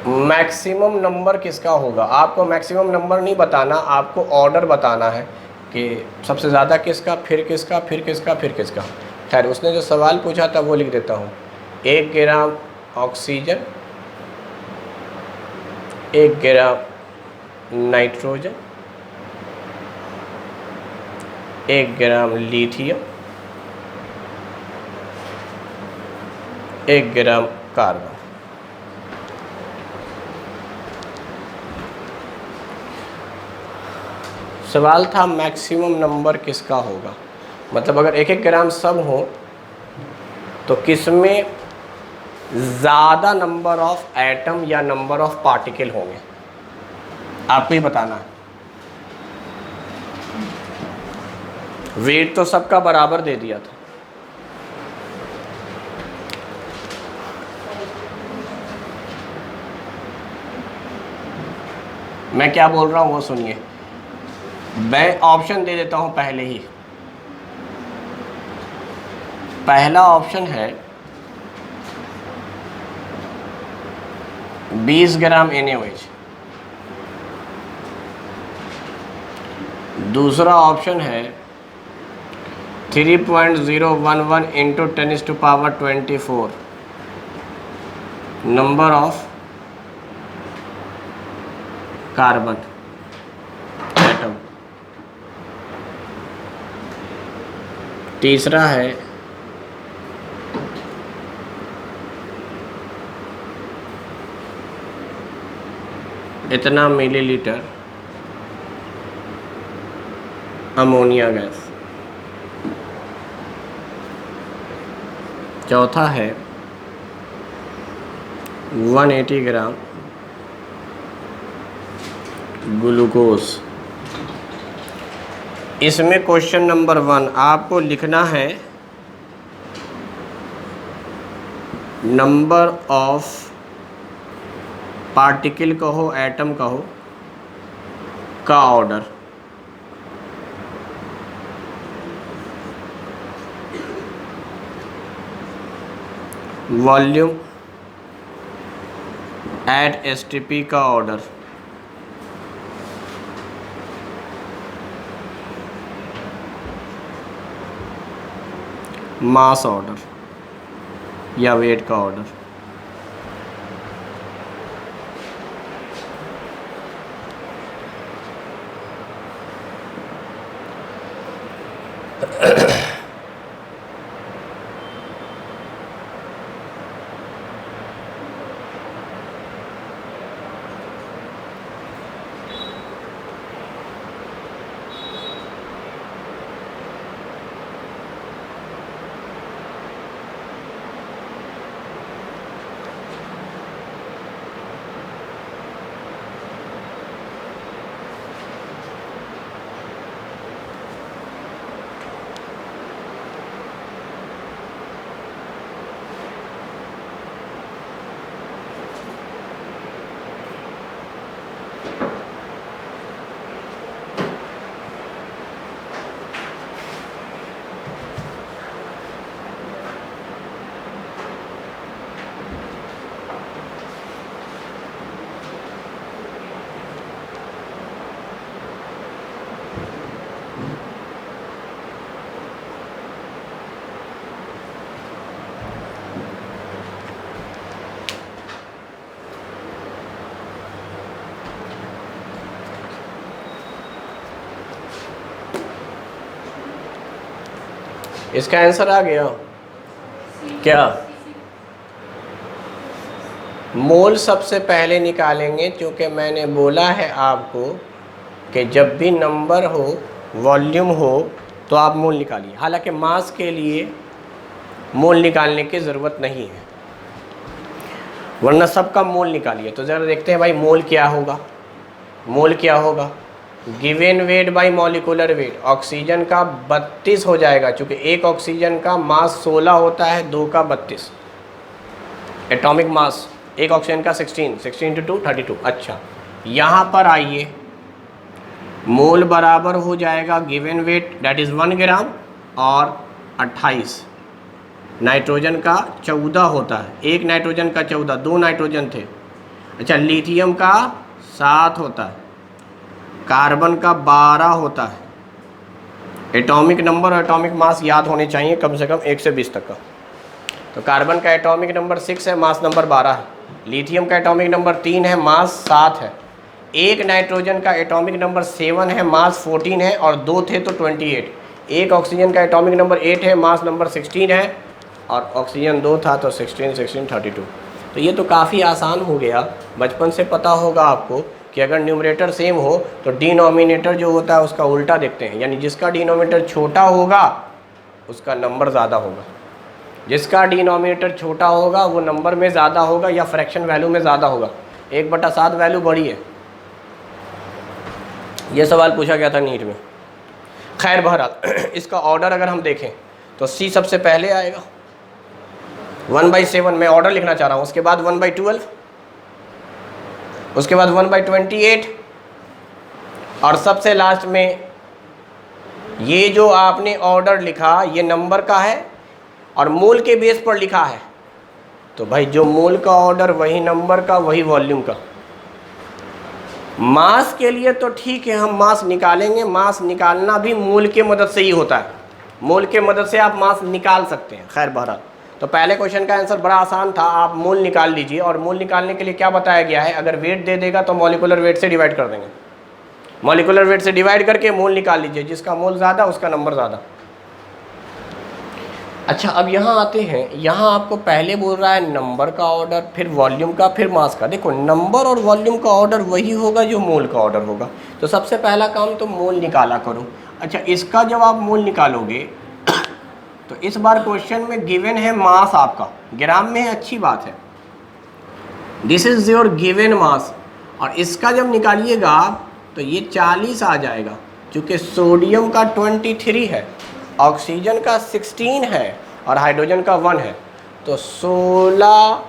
मैक्सिमम नंबर किसका होगा। आपको मैक्सिमम नंबर नहीं बताना, आपको ऑर्डर बताना है कि सबसे ज़्यादा किसका, फिर किसका, फिर किसका, फिर किसका। खैर उसने जो सवाल पूछा था वो लिख देता हूँ। 1 ग्राम ऑक्सीजन, 1 ग्राम नाइट्रोजन, 1 ग्राम लिथियम, 1 ग्राम कार्बन। सवाल था मैक्सिमम नंबर किसका होगा, मतलब अगर 1-1 ग्राम सब हो तो किसमें ज़्यादा नंबर ऑफ एटम या नंबर ऑफ पार्टिकल होंगे, आपको ही बताना है। वेट तो सबका बराबर दे दिया था, मैं क्या बोल रहा हूँ वो सुनिए। मैं ऑप्शन दे देता हूँ पहले ही। पहला ऑप्शन है 20 ग्राम NaOH। दूसरा ऑप्शन है 3.011 into 10⁻²4 number of carbon atom. तीसरा है इतना मिलीलीटर अमोनिया गैस। चौथा है 180 ग्राम ग्लूकोज। इसमें क्वेश्चन नंबर 1 आपको लिखना है नंबर ऑफ पार्टिकल कहो एटम कहो का ऑर्डर। वॉल्यूम एट STP का ऑर्डर। मास ऑर्डर या वेट का ऑर्डर। इसका आंसर आ गया क्या? मोल सबसे पहले निकालेंगे, क्योंकि मैंने बोला है आपको कि जब भी नंबर हो वॉल्यूम हो तो आप मोल निकालिए। हालांकि मास के लिए मोल निकालने की ज़रूरत नहीं है। वरना सबका मोल निकालिए। तो ज़रा देखते हैं भाई मोल क्या होगा। मोल क्या होगा, given weight by molecular weight. Oxygen का 32 हो जाएगा, चूँकि एक ऑक्सीजन का मास 16 होता है, 2 का 32। एटॉमिक मास एक ऑक्सीजन का 16, 16 × 2 32। अच्छा, यहाँ पर आइए, मोल बराबर हो जाएगा गिवन वेट दैट इज़ 1 ग्राम और 28। नाइट्रोजन का 14 होता है, एक नाइट्रोजन का 14, 2 नाइट्रोजन थे। अच्छा, लिथियम का 7 होता है, कार्बन का 12 होता है। एटॉमिक नंबर और एटॉमिक मास याद होने चाहिए कम से कम 1 से 20 तक का। तो कार्बन का एटॉमिक नंबर 6 है, मास नंबर 12 है। लिथियम का एटॉमिक नंबर 3 है, मास 7 है। एक नाइट्रोजन का एटॉमिक नंबर 7 है, मास 14 है, और 2 थे तो 28। एक ऑक्सीजन का एटॉमिक नंबर 8 है, मास नंबर 16 है, और ऑक्सीजन 2 था तो 16 16 32। तो ये तो काफ़ी आसान हो गया। बचपन से पता होगा आपको कि अगर न्यूमरेटर सेम हो तो डिनोमिनेटर जो होता है उसका उल्टा देखते हैं, यानी जिसका डिनोमिनेटर छोटा होगा उसका नंबर ज़्यादा होगा। जिसका डिनोमिनेटर छोटा होगा वो नंबर में ज़्यादा होगा या फ्रैक्शन वैल्यू में ज़्यादा होगा। 1/7 वैल्यू बड़ी है। ये सवाल पूछा गया था नीट में। खैर बहरहाल इसका ऑर्डर अगर हम देखें तो सी सबसे पहले आएगा 1/7, मैं ऑर्डर लिखना चाह रहा हूँ। उसके बाद 1/12, उसके बाद 1/28, और सबसे लास्ट में ये जो आपने ऑर्डर लिखा ये नंबर का है और मोल के बेस पर लिखा है। तो भाई जो मोल का ऑर्डर वही नंबर का वही वॉल्यूम का। मास के लिए तो ठीक है, हम मास निकालेंगे। मास निकालना भी मोल के मदद से ही होता है। मोल के मदद से आप मास निकाल सकते हैं। खैर बहरहाल, तो पहले क्वेश्चन का आंसर बड़ा आसान था, आप मोल निकाल लीजिए। और मोल निकालने के लिए क्या बताया गया है, अगर वेट दे देगा तो मॉलिक्यूलर वेट से डिवाइड कर देंगे। मॉलिक्यूलर वेट से डिवाइड करके मोल निकाल लीजिए, जिसका मोल ज़्यादा उसका नंबर ज़्यादा। अच्छा, अब यहाँ आते हैं। यहाँ आपको पहले बोल रहा है नंबर का ऑर्डर, फिर वॉल्यूम का, फिर मास का। देखो, नंबर और वॉल्यूम का ऑर्डर वही होगा जो मोल का ऑर्डर होगा। तो सबसे पहला काम तो मोल निकाला करो। अच्छा, इसका जब आप मोल निकालोगे तो इस बार क्वेश्चन में गिवन है मास आपका, ग्राम में है, अच्छी बात है। This is your given mass. और इसका जब निकालिएगा तो ये 40 आ जाएगा, क्योंकि सोडियम का 23 है, ऑक्सीजन का 16 है और हाइड्रोजन का 1 है। तो 16,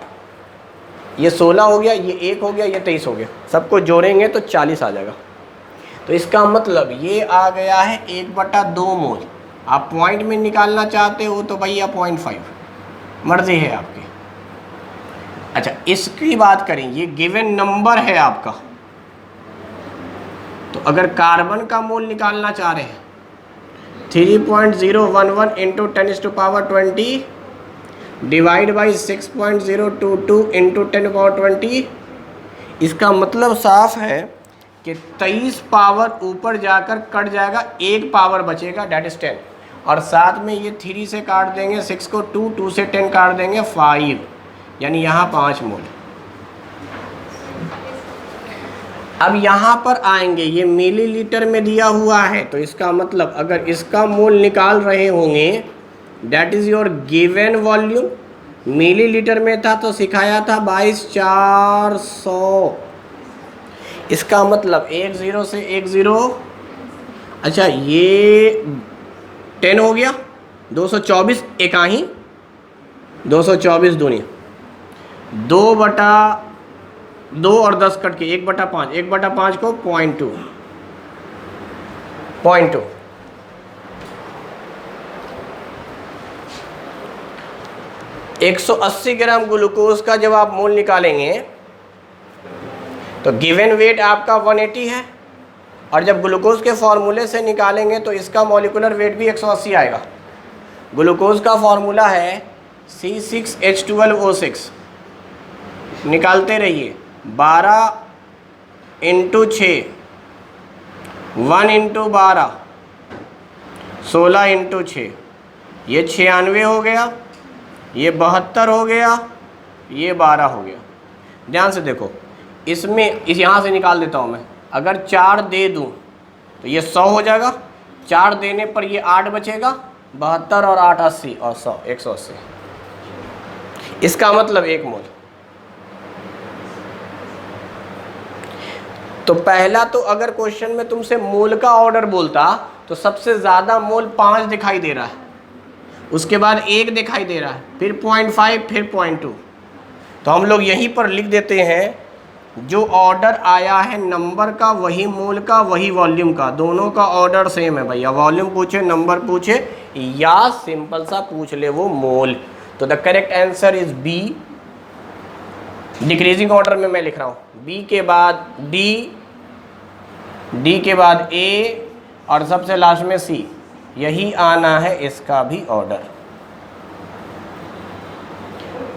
ये 16 हो गया, ये 1 हो गया, ये 23 हो गया। सबको जोड़ेंगे तो 40 आ जाएगा। तो इसका मतलब ये आ गया है 1/2 मोल। आप पॉइंट में निकालना चाहते हो तो भैया 0.5, मर्जी है आपकी। अच्छा, इसकी बात करें, ये गिवन नंबर है आपका। तो अगर कार्बन का मोल निकालना चाह रहे हैं 3.011 इंटू 10⁻20 डिवाइड बाई 6.022 इंटू 10⁻20। इसका मतलब साफ है कि 23 पावर ऊपर जाकर कट जाएगा, 1 पावर बचेगा, डेट इज 10। और साथ में ये 3 से काट देंगे 6 को, 2 से 10 काट देंगे 5, यानी यहाँ 5 मोल। अब यहाँ पर आएंगे, ये मिलीलीटर में दिया हुआ है, तो इसका मतलब अगर इसका मोल निकाल रहे होंगे that is your given volume. Millilitre में था तो सिखाया था 22,400। इसका मतलब 1 0 से 1 0। अच्छा, ये 10 हो गया, 224 इकाई, 224 दूनी 2/2 और 10 कट के 1/5, 1/5 को 0.2 180 ग्राम ग्लूकोज का जब आप मोल निकालेंगे तो गिवन वेट आपका 180 है, और जब ग्लूकोज के फॉर्मूले से निकालेंगे तो इसका मॉलिक्यूलर वेट भी 180 आएगा। ग्लूकोज का फॉर्मूला है C6H12O6। निकालते रहिए, 12 × 6, 1 × 12, 16 × 6, ये 96 हो गया, ये 72 हो गया, ये 12 हो गया। ध्यान से देखो, इसमें यहाँ से निकाल देता हूँ मैं। अगर 4 दे दूँ तो ये 100 हो जाएगा, 4 देने पर ये 8 बचेगा, 72 और 8 80 और 100 180। इसका मतलब 1 मोल। तो पहला तो अगर क्वेश्चन में तुमसे मोल का ऑर्डर बोलता तो सबसे ज़्यादा मोल 5 दिखाई दे रहा है, उसके बाद 1 दिखाई दे रहा है, फिर 0.5, फिर 0.2। तो हम लोग यहीं पर लिख देते हैं जो ऑर्डर आया है नंबर का वही मोल का वही वॉल्यूम का, दोनों का ऑर्डर सेम है भैया। वॉल्यूम पूछे, नंबर पूछे या सिंपल सा पूछ ले वो मोल। तो the correct answer is B. Decreasing order में मैं लिख रहा हूँ, बी के बाद डी, डी के बाद ए और सबसे लास्ट में सी। यही आना है इसका भी ऑर्डर।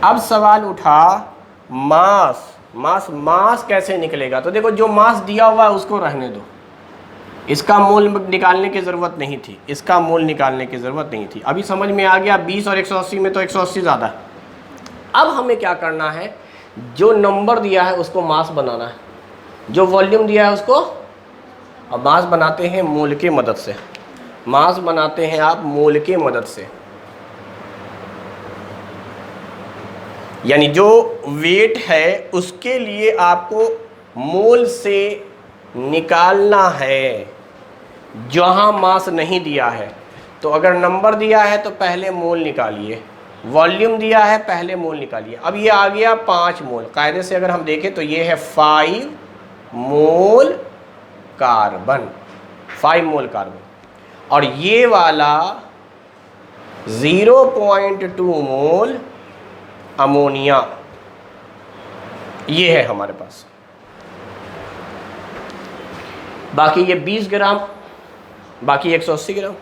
अब सवाल उठा मास, मास कैसे निकलेगा? तो देखो जो मास दिया हुआ है उसको रहने दो, इसका मोल निकालने की ज़रूरत नहीं थी, इसका मोल निकालने की ज़रूरत नहीं थी। अभी समझ में आ गया 20 और 180 में तो 180 ज़्यादा है। अब हमें क्या करना है, जो नंबर दिया है उसको मास बनाना है, जो वॉल्यूम दिया है उसको अब मास बनाते हैं मोल की मदद से। मास बनाते हैं आप मोल की मदद से, यानी जो वेट है उसके लिए आपको मोल से निकालना है जहां मास नहीं दिया है। तो अगर नंबर दिया है तो पहले मोल निकालिए, वॉल्यूम दिया है पहले मोल निकालिए। अब ये आ गया 5 मोल। कायदे से अगर हम देखें तो ये है 5 मोल कार्बन, 5 मोल कार्बन, और ये वाला 0.2 मोल अमोनिया, ये है हमारे पास। बाकी ये 20 ग्राम, बाकी 180 ग्राम।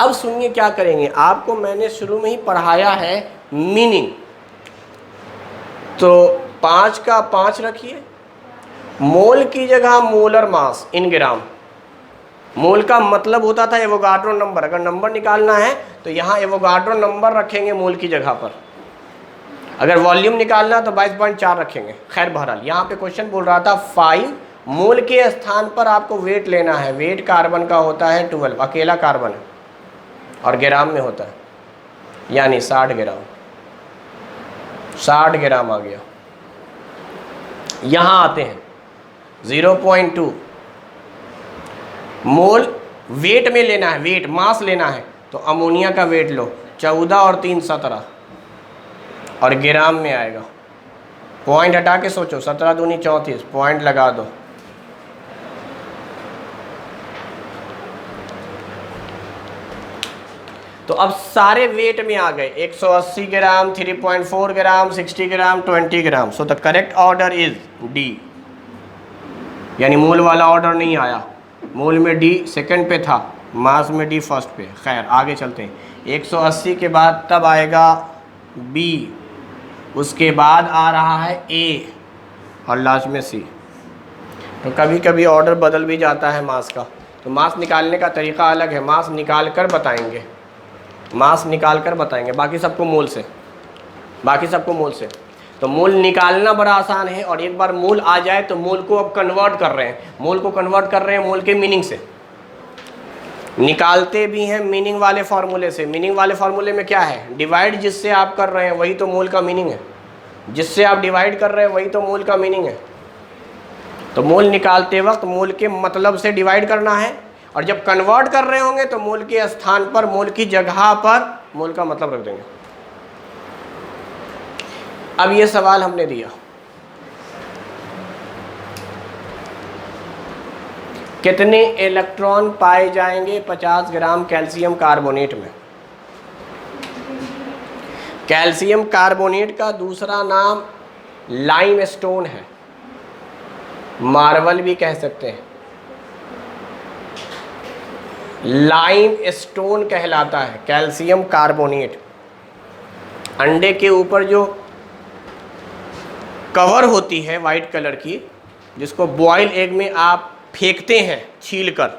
अब सुनिए क्या करेंगे, आपको मैंने शुरू में ही पढ़ाया है मीनिंग। तो 5 का 5 रखिए, मोल की जगह मोलर मास इन ग्राम। मोल का मतलब होता था एवोगाड्रो नंबर, अगर नंबर निकालना है तो यहाँ एवोगाड्रो नंबर रखेंगे मोल की जगह पर। अगर वॉल्यूम निकालना तो 22.4 रखेंगे। खैर बहरहाल यहाँ पे क्वेश्चन बोल रहा था 5 मोल के स्थान पर आपको वेट लेना है। वेट कार्बन का होता है 12, अकेला कार्बन है, और ग्राम में होता है, यानी 60 ग्राम। 60 ग्राम आ गया। यहाँ आते हैं 0.2 मोल वेट में लेना है, वेट मास लेना है। तो अमोनिया का वेट लो, 14 और 3 17, और ग्राम में आएगा। पॉइंट हटा के सोचो, 17 दूनी 34, पॉइंट लगा दो। तो अब सारे वेट में आ गए, 180 gram, 3.4 gram, 60 gram, 20 gram. So the correct order is D, यानी मोल वाला ऑर्डर नहीं आया। मोल में डी सेकंड पे था, मास में डी फर्स्ट पे। खैर आगे चलते हैं। 180 के बाद तब आएगा बी, उसके बाद आ रहा है ए, और लास्ट में सी। तो कभी कभी ऑर्डर बदल भी जाता है मास का। तो मास निकालने का तरीका अलग है, मास निकाल कर बताएंगे, मास निकाल कर बताएंगे। बाकी सबको मोल से, बाकी सबको मोल से। तो मोल निकालना बड़ा आसान है, और एक बार मोल आ जाए तो मोल को अब कन्वर्ट कर रहे हैं, मोल को कन्वर्ट कर रहे हैं मोल के मीनिंग से। निकालते भी हैं मीनिंग वाले फार्मूले से। मीनिंग वाले फार्मूले में क्या है, डिवाइड जिससे आप कर रहे हैं वही तो मोल का मीनिंग है, जिससे आप डिवाइड कर रहे हैं वही तो मोल का मीनिंग है। तो मोल निकालते वक्त मोल के मतलब से डिवाइड करना है, और जब कन्वर्ट कर रहे होंगे तो मोल के स्थान पर, मोल की जगह पर मोल का मतलब रख देंगे। अब ये सवाल हमने दिया, कितने इलेक्ट्रॉन पाए जाएंगे 50 ग्राम कैल्शियम कार्बोनेट में? कैल्शियम कार्बोनेट का दूसरा नाम लाइम स्टोन है, मार्बल भी कह सकते हैं। लाइम स्टोन कहलाता है कैल्शियम कार्बोनेट। अंडे के ऊपर जो कवर होती है वाइट कलर की, जिसको बॉयल एग में आप फेंकते हैं छील कर,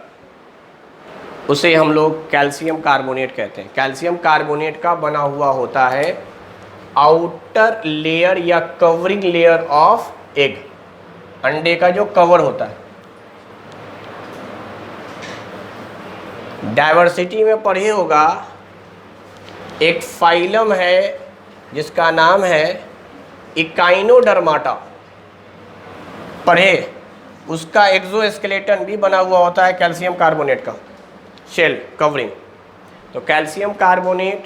उसे हम लोग कैल्शियम कार्बोनेट कहते हैं। कैल्शियम कार्बोनेट का बना हुआ होता है आउटर लेयर या कवरिंग लेयर ऑफ एग, अंडे का जो कवर होता है। डाइवर्सिटी में पढ़े होगा, एक फाइलम है जिसका नाम है इकाइनोडर्माटा, पढ़े। उसका एक्सोस्केलेटन भी बना हुआ होता है कैल्शियम कार्बोनेट का, शेल कवरिंग। तो कैल्शियम कार्बोनेट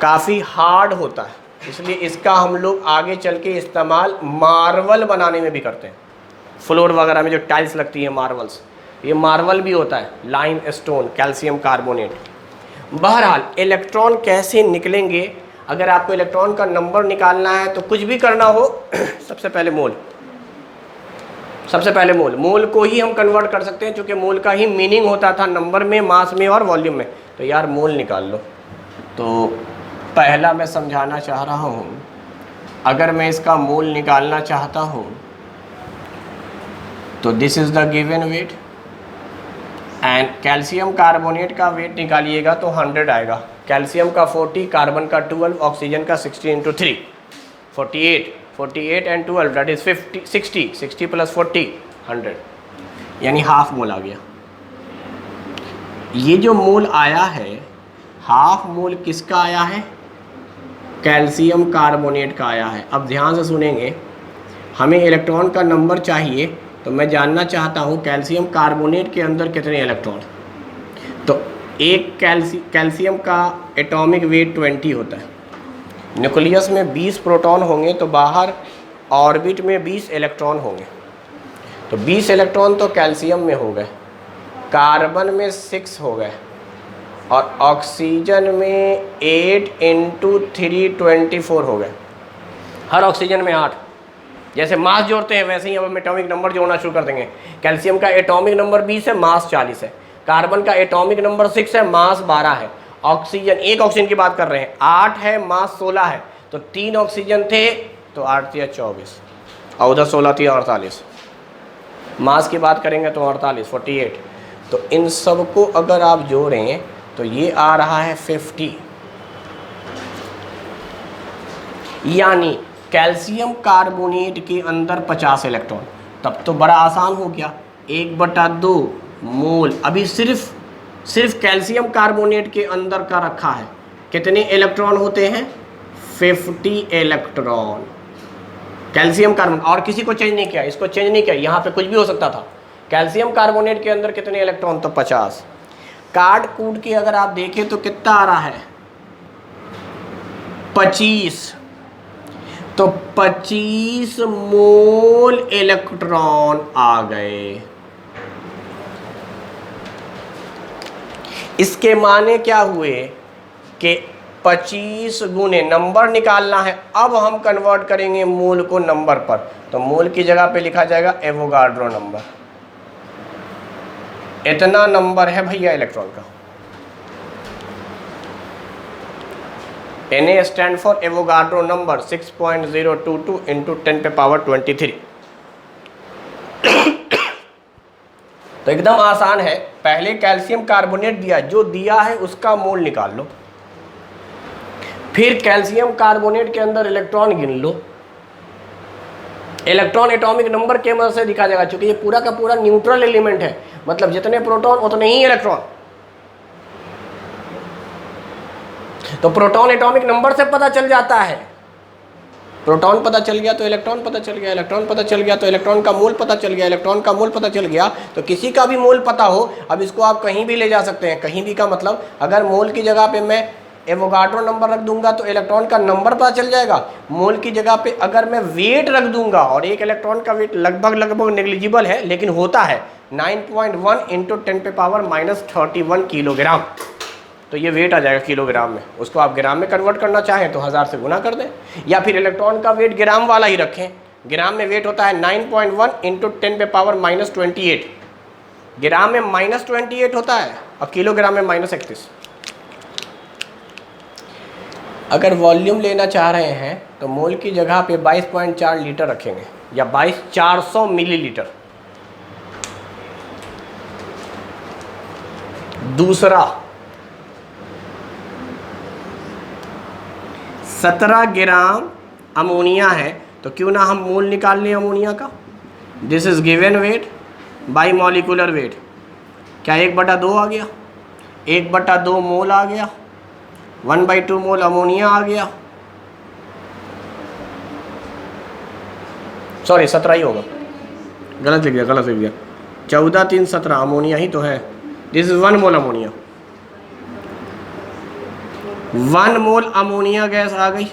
काफ़ी हार्ड होता है, इसलिए इसका हम लोग आगे चल के इस्तेमाल मार्बल बनाने में भी करते हैं। फ्लोर वगैरह में जो टाइल्स लगती है मार्बल्स, ये मार्बल भी होता है, लाइम स्टोन कैल्शियम कार्बोनेट। बहरहाल इलेक्ट्रॉन कैसे निकलेंगे, अगर आपको इलेक्ट्रॉन का नंबर निकालना है तो कुछ भी करना हो सबसे पहले मोल को ही हम कन्वर्ट कर सकते हैं, क्योंकि मोल का ही मीनिंग होता था नंबर में, मास में और वॉल्यूम में। तो यार मोल निकाल लो। तो पहला मैं समझाना चाह रहा हूँ, अगर मैं इसका मोल निकालना चाहता हूँ तो this is the given weight, and calcium carbonate का वेट निकालिएगा तो 100 आएगा। कैल्शियम का 40, कार्बन का 12, ऑक्सीजन का 60 × 3 48 एंड 12 दैट इज 60 प्लस 40 100, यानी हाफ मोल आ गया। ये जो मोल आया है, हाफ मोल किसका आया है? कैल्शियम कार्बोनेट का आया है। अब ध्यान से सुनेंगे, हमें इलेक्ट्रॉन का नंबर चाहिए, तो मैं जानना चाहता हूँ कैल्शियम कार्बोनेट के अंदर कितने इलेक्ट्रॉन। तो एक कैल्शियम का एटॉमिक वेट 20 होता है, न्यूक्लियस में 20 प्रोटॉन होंगे, तो बाहर ऑर्बिट में 20 इलेक्ट्रॉन होंगे। तो 20 इलेक्ट्रॉन तो कैल्शियम में हो गए, कार्बन में 6 हो गए, और ऑक्सीजन में 8 × 3 24 हो गए। हर ऑक्सीजन में 8। जैसे मास जोड़ते हैं वैसे ही अब हम एटॉमिक नंबर जोड़ना शुरू कर देंगे। कैल्शियम का एटॉमिक नंबर 20 है, मास 40 है। कार्बन का एटॉमिक नंबर 6 है, मास 12 है। ऑक्सीजन, एक ऑक्सीजन की बात कर रहे हैं, 8 है, मास 16 है। तो 3 ऑक्सीजन थे, तो 8 × 24, और उधर 16 × 48। मास की बात करेंगे तो 48। तो इन सब को अगर आप जोड़ें तो ये आ रहा है 50। यानी कैल्शियम कार्बोनेट के अंदर 50 इलेक्ट्रॉन। तब तो बड़ा आसान हो गया, 1/2 मोल अभी सिर्फ कैल्शियम कार्बोनेट के अंदर का रखा है। कितने इलेक्ट्रॉन होते हैं? 50 इलेक्ट्रॉन कैल्शियम कार्बोनेट। और किसी को चेंज नहीं किया, इसको चेंज नहीं किया, यहाँ पे कुछ भी हो सकता था। कैल्शियम कार्बोनेट के अंदर कितने इलेक्ट्रॉन? तो 50। काट कूट के अगर आप देखें तो कितना आ रहा है? 25। तो 25 मोल इलेक्ट्रॉन आ गए। इसके माने क्या हुए कि 25 गुने नंबर निकालना है। अब हम कन्वर्ट करेंगे मोल को नंबर पर, तो मोल की जगह पे लिखा जाएगा एवोगाड्रो नंबर। इतना नंबर है भैया इलेक्ट्रॉन का। Na stand for Avogadro number 6.022 × 10⁻23। तो एकदम आसान है, पहले कैल्शियम कार्बोनेट दिया, जो दिया है उसका मोल निकाल लो, फिर कैल्शियम कार्बोनेट के अंदर इलेक्ट्रॉन गिन लो। इलेक्ट्रॉन एटॉमिक नंबर के मदद से दिखा जाएगा, क्योंकि ये पूरा का पूरा न्यूट्रल एलिमेंट है, मतलब जितने प्रोटॉन उतने ही इलेक्ट्रॉन। तो प्रोटॉन एटॉमिक नंबर से पता चल जाता है। प्रोटॉन पता चल गया तो इलेक्ट्रॉन पता चल गया, इलेक्ट्रॉन पता चल गया तो इलेक्ट्रॉन का मोल पता चल गया, इलेक्ट्रॉन का मोल पता चल गया तो किसी का भी मोल पता हो, अब इसको आप कहीं भी ले जा सकते हैं। कहीं भी का मतलब, अगर मोल की जगह पे मैं एवोगाड्रो नंबर रख दूंगा तो इलेक्ट्रॉन का नंबर पता चल जाएगा। मोल की जगह पे अगर मैं वेट रख दूंगा, और एक इलेक्ट्रॉन का वेट लगभग नेग्लिजिबल है लेकिन होता है 9.1 × 10⁻³ किलोग्राम, तो ये वेट आ जाएगा किलोग्राम में। उसको आप ग्राम में कन्वर्ट करना चाहें तो 1000 से गुना कर दें, या फिर इलेक्ट्रॉन का वेट ग्राम वाला ही रखें। ग्राम में वेट होता है 9.1 × 10⁻⁻28, ग्राम में -28 होता है और किलोग्राम में -31। अगर वॉल्यूम लेना चाह रहे हैं तो मोल की जगह पे 22.4 लीटर रखेंगे, या 400 मिलीलीटर। दूसरा, 17 ग्राम अमोनिया है, तो क्यों ना हम मोल निकाल लें अमोनिया का। This is given weight by molecular weight. क्या 1/2 आ गया? 1/2 मोल आ गया, 1/2 मोल अमोनिया आ गया, सॉरी 17 ही होगा, गलत लिख दिया, गलत लिख दिया। 14 3 17 अमोनिया ही तो है। This is 1 mole ammonia. 1 mole ammonia gas आ गई।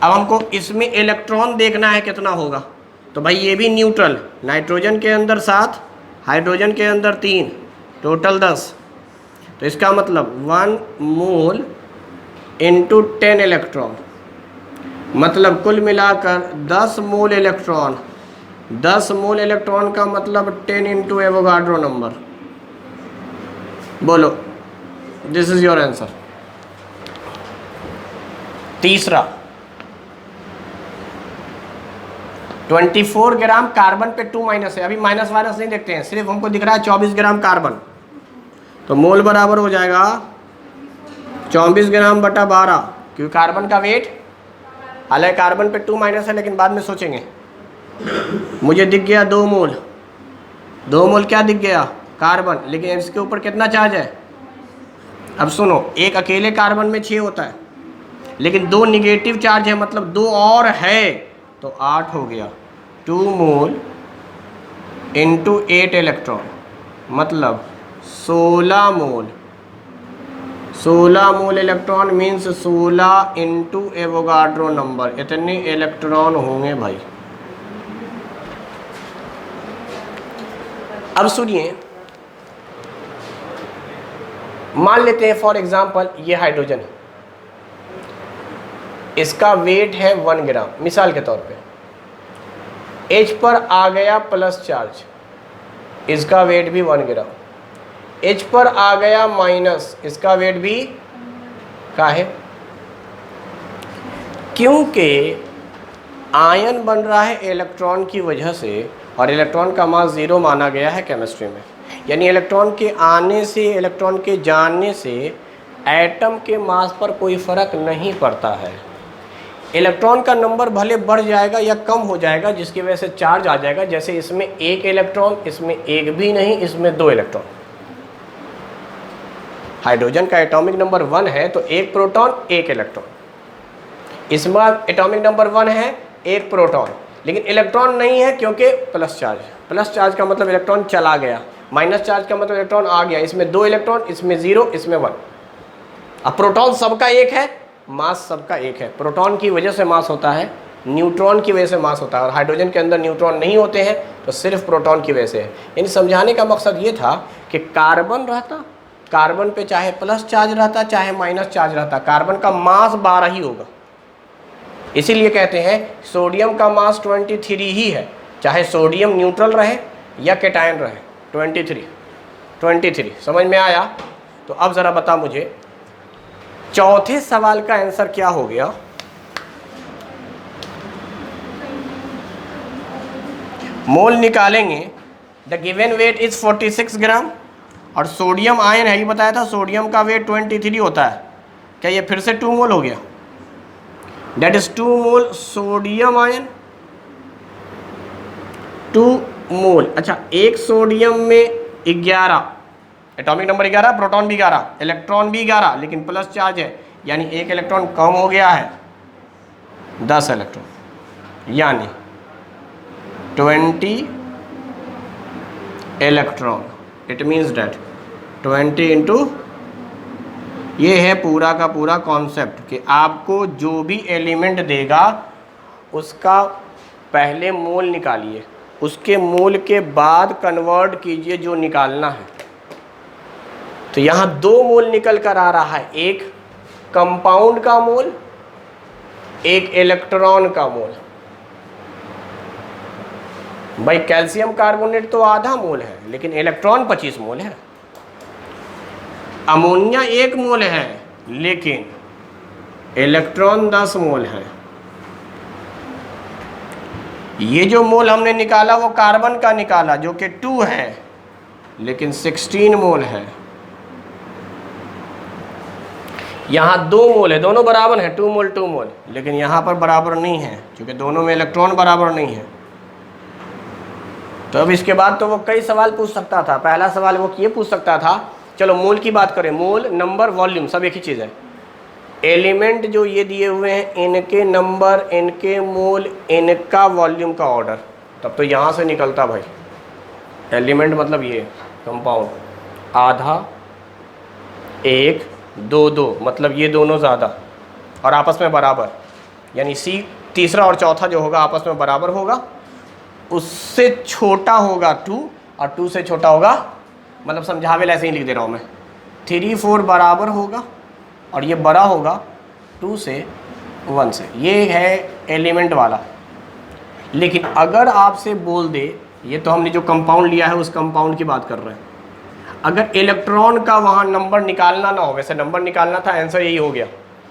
अब हमको इसमें इलेक्ट्रॉन देखना है कितना होगा। तो भाई ये भी न्यूट्रल, नाइट्रोजन के अंदर 7, हाइड्रोजन के अंदर 3, टोटल 10। तो इसका मतलब 1 मोल इंटू 10 इलेक्ट्रॉन, मतलब कुल मिलाकर 10 मोल इलेक्ट्रॉन। 10 मोल इलेक्ट्रॉन का मतलब 10 इंटू एवोगाड्रो नंबर। बोलो, दिस इज योर आंसर। तीसरा, 24 ग्राम कार्बन पे 2 माइनस है। अभी माइनस वाइनस नहीं देखते हैं, सिर्फ हमको दिख रहा है 24 ग्राम कार्बन। तो मोल बराबर हो जाएगा 24 ग्राम बटा 12, क्योंकि कार्बन का वेट, हालांकि कार्बन पे 2 माइनस है लेकिन बाद में सोचेंगे। मुझे दिख गया 2 मोल। 2 मोल क्या दिख गया? कार्बन। लेकिन इसके ऊपर कितना चार्ज है? अब सुनो, एक अकेले कार्बन में 6 होता है, लेकिन 2 निगेटिव चार्ज है, मतलब 2 और है, तो 8 हो गया। 2 मोल इंटू 8 इलेक्ट्रॉन, मतलब 16 मोल। 16 मोल electron means 16 into Avogadro number. इतने इलेक्ट्रॉन होंगे भाई। अब सुनिए, मान लेते हैं फॉर एग्जांपल ये हाइड्रोजन है, इसका वेट है 1 ग्राम, मिसाल के तौर पे। H पर आ गया प्लस चार्ज, इसका वेट भी 1 ग्राम। H पर आ गया माइनस, इसका वेट भी क्या है? क्योंकि आयन बन रहा है इलेक्ट्रॉन की वजह से, और इलेक्ट्रॉन का मास 0 माना गया है केमिस्ट्री में। यानी इलेक्ट्रॉन के आने से, इलेक्ट्रॉन के जाने से एटम के मास पर कोई फर्क नहीं पड़ता है। इलेक्ट्रॉन का नंबर भले बढ़ जाएगा या कम हो जाएगा, जिसकी वजह से चार्ज आ जाएगा। जैसे इसमें 1 इलेक्ट्रॉन, इसमें 1 भी नहीं, इसमें 2 इलेक्ट्रॉन। हाइड्रोजन का एटॉमिक नंबर 1 है तो 1 प्रोटॉन 1 इलेक्ट्रॉन। इसमें एटॉमिक नंबर 1 है 1 प्रोटॉन, लेकिन इलेक्ट्रॉन नहीं है क्योंकि प्लस चार्ज। प्लस चार्ज का मतलब इलेक्ट्रॉन चला गया, माइनस चार्ज का मतलब इलेक्ट्रॉन आ गया। इसमें 2 इलेक्ट्रॉन, इसमें 0, इसमें 1। अब प्रोटॉन सबका 1 है, मास सबका 1 है। प्रोटॉन की वजह से मास होता है, न्यूट्रॉन की वजह से मास होता है, और हाइड्रोजन के अंदर न्यूट्रॉन नहीं होते हैं, तो सिर्फ प्रोटॉन की वजह से है। यानी समझाने का मकसद ये था कि कार्बन रहता, कार्बन पे चाहे प्लस चार्ज रहता चाहे माइनस चार्ज रहता, कार्बन का मास 12 ही होगा। इसीलिए कहते हैं सोडियम का मास 23 ही है, चाहे सोडियम न्यूट्रल रहे या केटायन रहे। 23 समझ में आया? तो अब ज़रा बता मुझे, चौथे सवाल का आंसर क्या हो गया? मोल निकालेंगे, द गिवन वेट इज 46 ग्राम, और सोडियम आयन है, ये बताया था सोडियम का वेट 23 होता है। क्या ये फिर से 2 मोल हो गया? That is 2 mole sodium ion, 2 mole. अच्छा, एक सोडियम में 11, एटॉमिक नंबर 11, प्रोटॉन भी 11, इलेक्ट्रॉन भी 11, लेकिन प्लस चार्ज है, यानी 1 इलेक्ट्रॉन कम हो गया है, 10 इलेक्ट्रॉन, यानी 20 electron. It means that 20 into, ये है पूरा का पूरा कॉन्सेप्ट कि आपको जो भी एलिमेंट देगा उसका पहले मोल निकालिए, उसके मोल के बाद कन्वर्ट कीजिए जो निकालना है। तो यहाँ 2 मोल निकल कर आ रहा है, एक कंपाउंड का मोल, एक इलेक्ट्रॉन का मोल। भाई कैल्शियम कार्बोनेट तो आधा मोल है, लेकिन इलेक्ट्रॉन 25 मोल है। अमोनिया 1 मोल है, लेकिन इलेक्ट्रॉन 10 मोल है। ये जो मोल हमने निकाला वो कार्बन का निकाला जो कि 2 है, लेकिन 16 मोल है। यहाँ 2 मोल है, दोनों बराबर हैं, 2 मोल 2 मोल, लेकिन यहाँ पर बराबर नहीं है क्योंकि दोनों में इलेक्ट्रॉन बराबर नहीं है। तो अब इसके बाद तो वो कई सवाल पूछ सकता था। पहला सवाल वो ये पूछ सकता था, चलो मोल की बात करें, मोल, नंबर, वॉल्यूम सब एक ही चीज़ है। एलिमेंट जो ये दिए हुए हैं, इनके नंबर, इनके मोल, इनका वॉल्यूम का ऑर्डर, तब तो यहाँ से निकलता भाई, एलिमेंट मतलब ये कंपाउंड, आधा 1 2 2 मतलब ये दोनों ज़्यादा और आपस में बराबर, यानी सी तीसरा और चौथा जो होगा आपस में बराबर होगा, उससे छोटा होगा 2 और 2 से छोटा होगा, मतलब समझावे ऐसे ही लिख दे रहा हूँ मैं, 3 4 बराबर होगा और ये बड़ा होगा 2 से 1 से। ये है एलिमेंट वाला। लेकिन अगर आपसे बोल दे, ये तो हमने जो कंपाउंड लिया है उस कंपाउंड की बात कर रहे हैं, अगर इलेक्ट्रॉन का वहाँ नंबर निकालना ना हो, वैसे नंबर निकालना था, आंसर यही हो गया,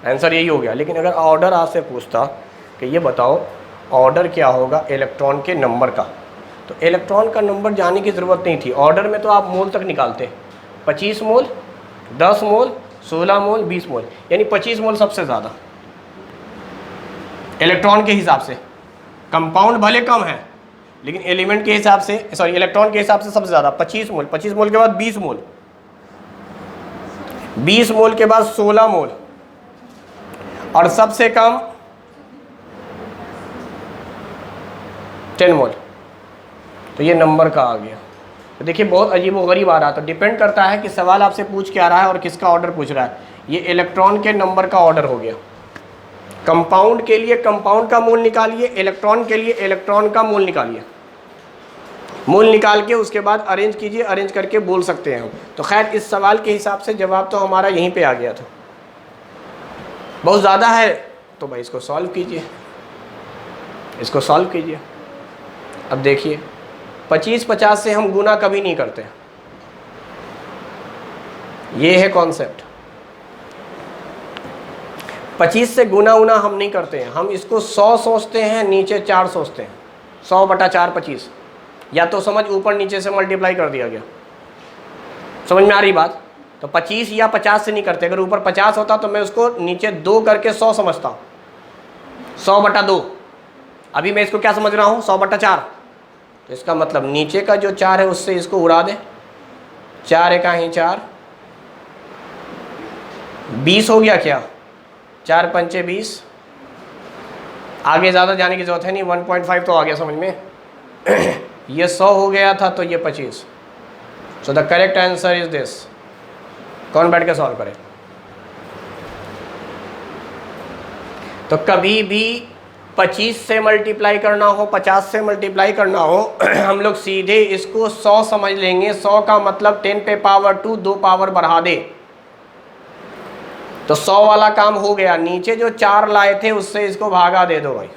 आंसर यही हो गया, लेकिन अगर ऑर्डर आपसे पूछता कि ये बताओ ऑर्डर क्या होगा इलेक्ट्रॉन के नंबर का, तो इलेक्ट्रॉन का नंबर जाने की ज़रूरत नहीं थी। ऑर्डर में तो आप मोल तक निकालते, 25 मोल, 10 मोल, 16 मोल, 20 मोल, यानी 25 मोल सबसे ज़्यादा इलेक्ट्रॉन के हिसाब से। कंपाउंड भले कम है लेकिन एलिमेंट के हिसाब से, सॉरी इलेक्ट्रॉन के हिसाब से सबसे ज़्यादा 25 मोल। 25 मोल के बाद 20 मोल, 20 मोल के बाद 16 मोल और सबसे कम 10 मोल। तो ये नंबर का आ गया। तो देखिए बहुत अजीब व गरीब आ रहा, तो डिपेंड करता है कि सवाल आपसे पूछ के आ रहा है और किसका ऑर्डर पूछ रहा है। ये इलेक्ट्रॉन के नंबर का ऑर्डर हो गया। कंपाउंड के लिए कंपाउंड का मोल निकालिए, इलेक्ट्रॉन के लिए इलेक्ट्रॉन का मोल निकालिए, मोल निकाल के उसके बाद अरेंज कीजिए, अरेंज करके बोल सकते हैं हम। तो खैर इस सवाल के हिसाब से जवाब तो हमारा यहीं पे आ गया था। बहुत ज़्यादा है तो भाई इसको सॉल्व कीजिए, इसको सॉल्व कीजिए। अब देखिए 25-50 से हम गुना कभी नहीं करते, ये है कॉन्सेप्ट। 25 से गुना उना हम नहीं करते हैं, हम इसको 100 सोचते हैं, नीचे 4 सोचते हैं। 100/4 25, या तो समझ ऊपर नीचे से मल्टीप्लाई कर दिया गया। समझ में आ रही बात? तो 25 या 50 से नहीं करते। अगर ऊपर 50 होता तो मैं उसको नीचे 2 करके 100 समझता, 100/2। अभी मैं इसको क्या समझ रहा हूँ, 100/4। तो इसका मतलब नीचे का जो 4 है उससे इसको उड़ा दे, 4 एका ही 4, 20 हो गया क्या, 4 पंचे 20। आगे ज़्यादा जाने की जरूरत है नहीं, 1.5 तो आ गया समझ में। ये 100 हो गया था तो ये 25। सो the correct answer is this. कौन बैठ के सॉल्व करे? तो कभी भी 25 से मल्टीप्लाई करना हो, 50 से मल्टीप्लाई करना हो, हम लोग सीधे इसको 100 समझ लेंगे। 100 का मतलब 10 पे पावर 2, 2 पावर बढ़ा दे, तो 100 वाला काम हो गया। नीचे जो 4 लाए थे उससे इसको भागा दे दो भाई,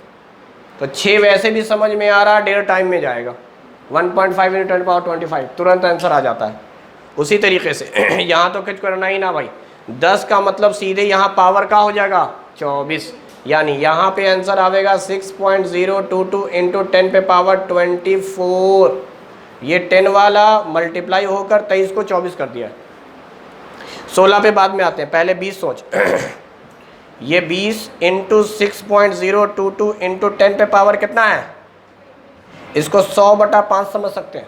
तो 6 वैसे भी समझ में आ रहा, 1.5 टाइम में जाएगा। 1.5 × 10⁻25 तुरंत आंसर आ जाता है। उसी तरीके से यहाँ तो कुछ करना ही ना भाई। 10 का मतलब सीधे यहाँ पावर का हो जाएगा 24, यानी यहाँ पे आंसर आवेगा 6.022 × 10 पे पावर 24। ये 10 वाला मल्टीप्लाई होकर 23 को 24 कर दिया। 16 पे बाद में आते हैं, पहले 20 सोच। ये 20 × 6.022 × 10 पे पावर कितना है, इसको 100/5 समझ सकते हैं।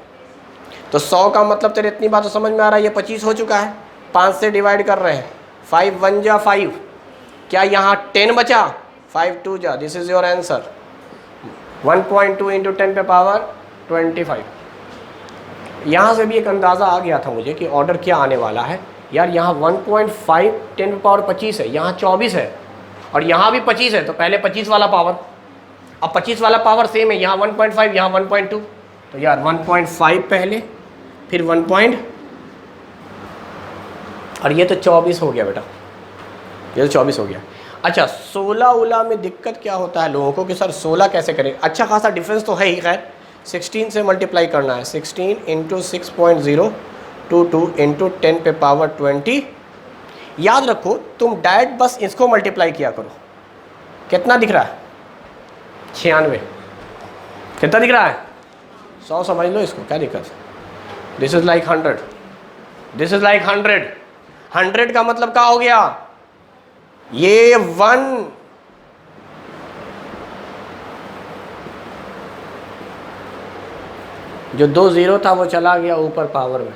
तो 100 का मतलब तेरे इतनी बात तो समझ में आ रहा है, ये 25 हो चुका है, 5 से डिवाइड कर रहे हैं, 5 1 जा 5, क्या यहाँ 10 बचा, 5 2 जा, दिस इज योर आंसर। 1.2 × 10 पे पावर 25। यहाँ से भी एक अंदाज़ा आ गया था मुझे कि ऑर्डर क्या आने वाला है। यार यहाँ 1.5 10 पे पावर 25 है, यहाँ 24 है और यहाँ भी 25 है, तो पहले 25 वाला पावर, अब 25 वाला पावर सेम है, यहाँ 1.5 यहाँ 1.2, तो यार 1.5 पहले, फिर 1. और ये तो 24 हो गया बेटा, ये तो 24 हो गया। अच्छा 16 उला में दिक्कत क्या होता है लोगों को कि सर 16 कैसे करें। अच्छा खासा डिफरेंस तो है ही, खैर 16 से मल्टीप्लाई करना है, 16 × 6.022 × 10 पे पावर 20। याद रखो तुम डायरेक्ट बस इसको मल्टीप्लाई किया करो। कितना दिख रहा है, 96। कितना दिख रहा है, 100 समझ लो इसको, क्या दिक्कत है। This is like 100, this is like 100। 100 का मतलब क्या हो गया, ये 1, जो 2 0 था वो चला गया ऊपर पावर में,